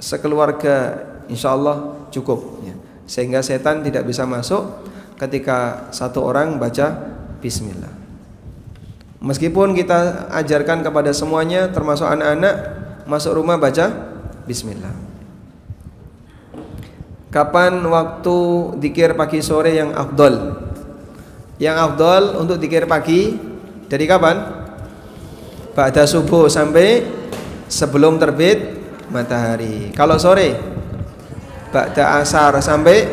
Speaker 1: sekeluarga, insya Allah cukup ya. Sehingga setan tidak bisa masuk ketika satu orang baca Bismillah. Meskipun kita ajarkan kepada semuanya termasuk anak-anak, masuk rumah baca Bismillah. Kapan waktu dzikir pagi sore yang afdol? Yang afdol untuk dzikir pagi dari kapan? Ba'da subuh sampai sebelum terbit matahari. Kalau sore ba'da asar sampai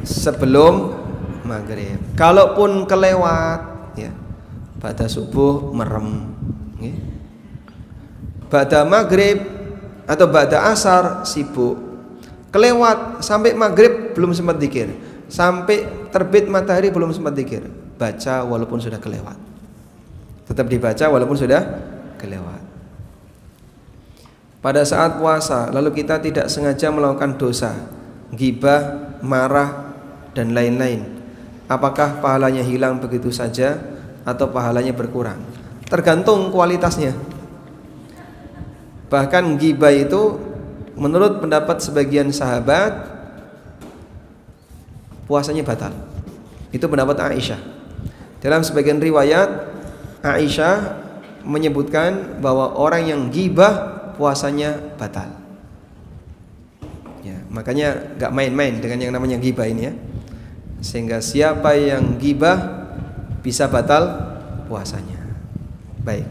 Speaker 1: sebelum maghrib. Kalaupun kelewat ya, ba'da subuh merem ya. Ba'da maghrib atau ba'da asar sibuk, kelewat sampai maghrib belum sempat dzikir, sampai terbit matahari belum sempat dzikir, baca walaupun sudah kelewat, tetap dibaca walaupun sudah kelewat. Pada saat puasa lalu kita tidak sengaja melakukan dosa, ghibah, marah dan lain-lain, apakah pahalanya hilang begitu saja atau pahalanya berkurang? Tergantung kualitasnya. Bahkan ghibah itu menurut pendapat sebagian sahabat puasanya batal. Itu pendapat Aisyah. Dalam sebagian riwayat Aisyah menyebutkan bahwa orang yang ghibah puasanya batal. Ya, makanya gak main-main dengan yang namanya ghibah ini ya. Sehingga siapa yang ghibah bisa batal puasanya. Baik.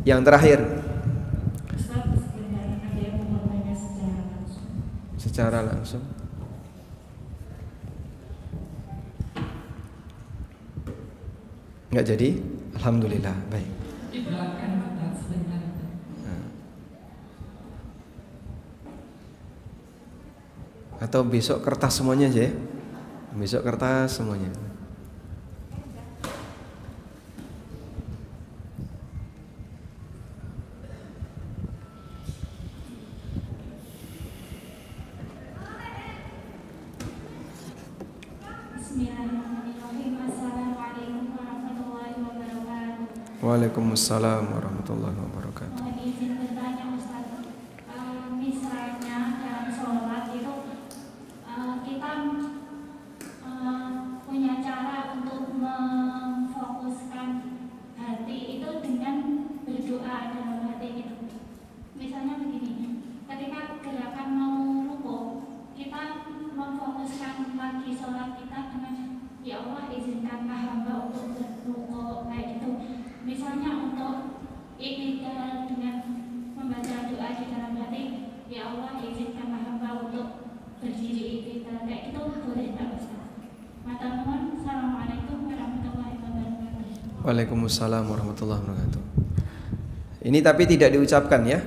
Speaker 1: Yang terakhir, secara langsung. Enggak jadi? Alhamdulillah. Baik. Atau besok kertas semuanya aja ya. Besok kertas semuanya.
Speaker 2: Bismillahirrahmanirrahim. Assalamualaikum warahmatullahi wabarakatuh.
Speaker 1: Waalaikumsalam warahmatullahi wabarakatuh.
Speaker 2: Mohon izin bertanya Ustaz. Misalnya dalam sholat itu kita punya cara untuk memfokuskan hati itu dengan berdoa dalam hati itu. Misalnya begini, ketika gerakan mau rukuk, kita memfokuskan lagi sholat kita dengan ya Allah izinkanlah hamba untuk berrukuk kayak gitu. Misalnya untuk ikhtiar dengan membaca doa di dalam hati, ya Allah izinkanlah hamba untuk berdiri ikhtiar kayak gitu, boleh tak Ustaz? Matur nuwun. Assalamualaikum warahmatullahi wabarakatuh.
Speaker 1: Waalaikumsalam warahmatullahi wabarakatuh. Ini tapi tidak diucapkan ya,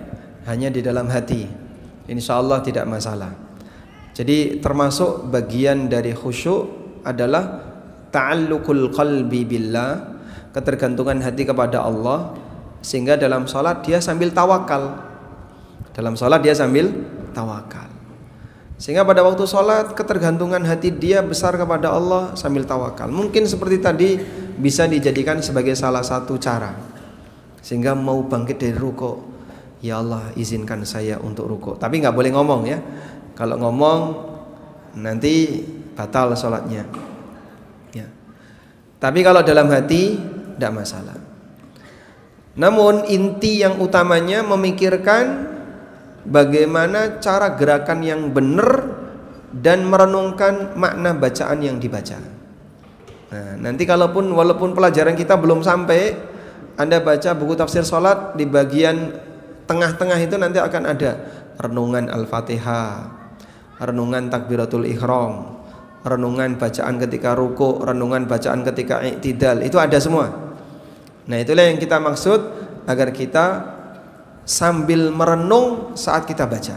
Speaker 1: hanya di dalam hati. Insyaallah tidak masalah. Jadi termasuk bagian dari khusyuk adalah ta'alluqul qalbi billah, ketergantungan hati kepada Allah, sehingga dalam sholat dia sambil tawakal. Dalam sholat dia sambil tawakal. Sehingga pada waktu sholat ketergantungan hati dia besar kepada Allah sambil tawakal. Mungkin seperti tadi bisa dijadikan sebagai salah satu cara. Sehingga mau bangkit dari rukuk, ya Allah izinkan saya untuk rukuk. Tapi nggak boleh ngomong ya. Kalau ngomong nanti batal sholatnya ya. Tapi kalau dalam hati tidak masalah. Namun inti yang utamanya memikirkan bagaimana cara gerakan yang benar dan merenungkan makna bacaan yang dibaca. Nah, nanti walaupun pelajaran kita belum sampai, Anda baca buku tafsir sholat, di bagian tengah-tengah itu nanti akan ada renungan Al-Fatihah, renungan takbiratul ihram, renungan bacaan ketika ruku', renungan bacaan ketika i'tidal, itu ada semua. Nah, itulah yang kita maksud agar kita sambil merenung saat kita baca.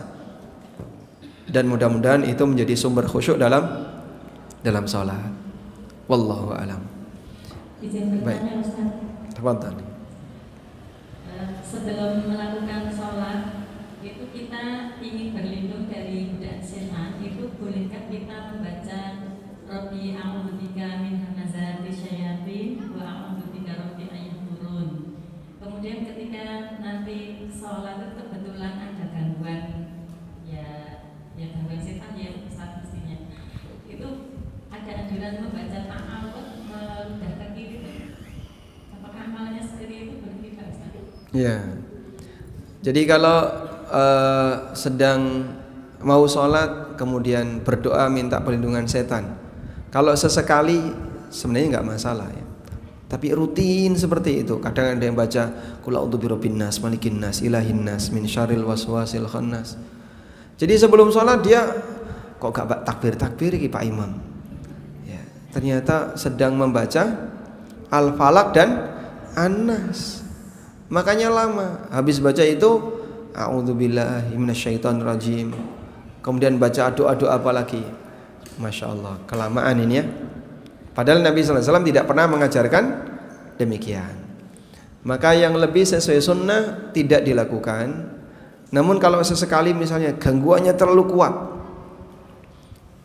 Speaker 1: Dan mudah-mudahan itu menjadi sumber khusyuk dalam salat. Wallahu a'lam.
Speaker 3: Izin bertanya Ustaz.
Speaker 1: Tafadhal.
Speaker 3: Sebelum melakukan sholat itu kita ingin berlindung dari godaan setan, itu bolehkah kita membaca Rabbi a'udzubika min hamazati syayatin wa a'udzubika rabbi ayyuhdurun. Kemudian ketika nanti sholat itu kebetulan ada gangguan gangguan setan ya Ustaz, mestinya itu ada anjuran membaca ta'awudz meludah ke kiri. Apakah amalnya seperti itu boleh tidak Ustaz?
Speaker 1: Ya. Jadi kalau sedang mau sholat kemudian berdoa minta perlindungan setan, kalau sesekali sebenarnya nggak masalah ya. Tapi rutin seperti itu, kadang ada yang baca qul a'udzu birabbin nas, malikin nas, ilahin nas, min syarril waswasil khannas. Jadi sebelum sholat dia kok gak takbir iki Pak Imam ya, ternyata sedang membaca Al-Falaq dan An-Nas, makanya lama. Habis baca itu a'udzubillahi minasyaitonirrajim, kemudian baca doa-doa apa lagi, Masya Allah, kelamaan ini ya. Padahal Nabi SAW tidak pernah mengajarkan demikian. Maka yang lebih sesuai sunnah tidak dilakukan. Namun kalau sesekali misalnya gangguannya terlalu kuat,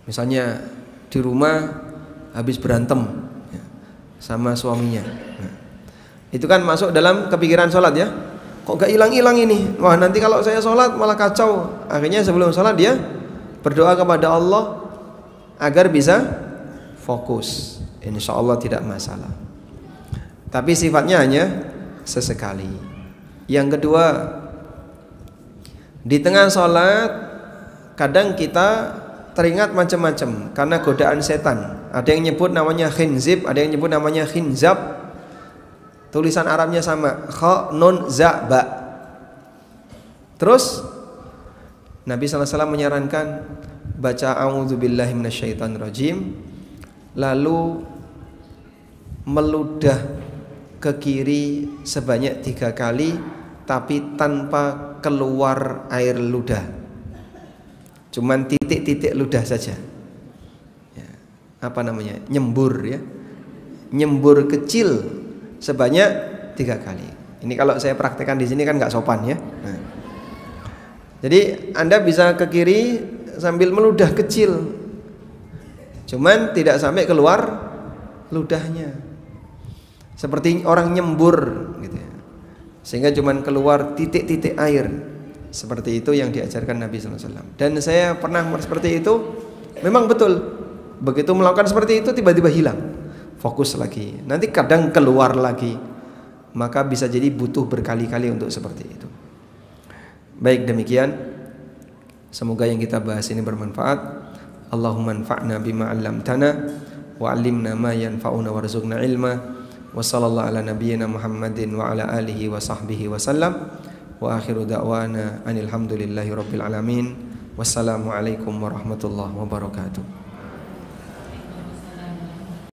Speaker 1: misalnya di rumah habis berantem ya, sama suaminya, nah, itu kan masuk dalam kepikiran sholat ya. Kok gak hilang-hilang ini? Wah, nanti kalau saya sholat malah kacau. Akhirnya sebelum sholat dia berdoa kepada Allah agar bisa fokus. Insya Allah tidak masalah. Tapi sifatnya hanya sesekali. Yang kedua, di tengah sholat kadang kita teringat macam-macam karena godaan setan. Ada yang nyebut namanya khinzib, ada yang nyebut namanya khinzab. Tulisan Arabnya sama, kha nun za ba. Terus Nabi SAW menyarankan baca a'udzubillahi minasyaitonirrajim, lalu meludah ke kiri sebanyak 3 kali tapi tanpa keluar air ludah. cuman titik-titik ludah saja. Ya, apa namanya? Nyembur ya. Nyembur kecil sebanyak 3 kali. Ini kalau saya praktekkan di sini kan nggak sopan ya. Nah. Jadi Anda bisa ke kiri sambil meludah kecil, cuman tidak sampai keluar ludahnya, seperti orang nyembur gitu ya. Sehingga cuman keluar titik-titik air. Seperti itu yang diajarkan Nabi SAW. Dan saya pernah seperti itu. Memang betul. Begitu melakukan seperti itu tiba-tiba hilang. Fokus lagi. Nanti kadang keluar lagi. Maka bisa jadi butuh berkali-kali untuk seperti itu. Baik, demikian. Semoga yang kita bahas ini bermanfaat. Allahumma anfa'na bima 'allamtana wa 'allimna ma yanfa'una warzuqna ilma. Wa sallallahu ala nabiyyina Muhammadin wa ala alihi wa sahbihi wa sallam. Wa akhiru da'wana anil hamdulillahi rabbil alamin. Wassalamu alaikum warahmatullahi wabarakatuh.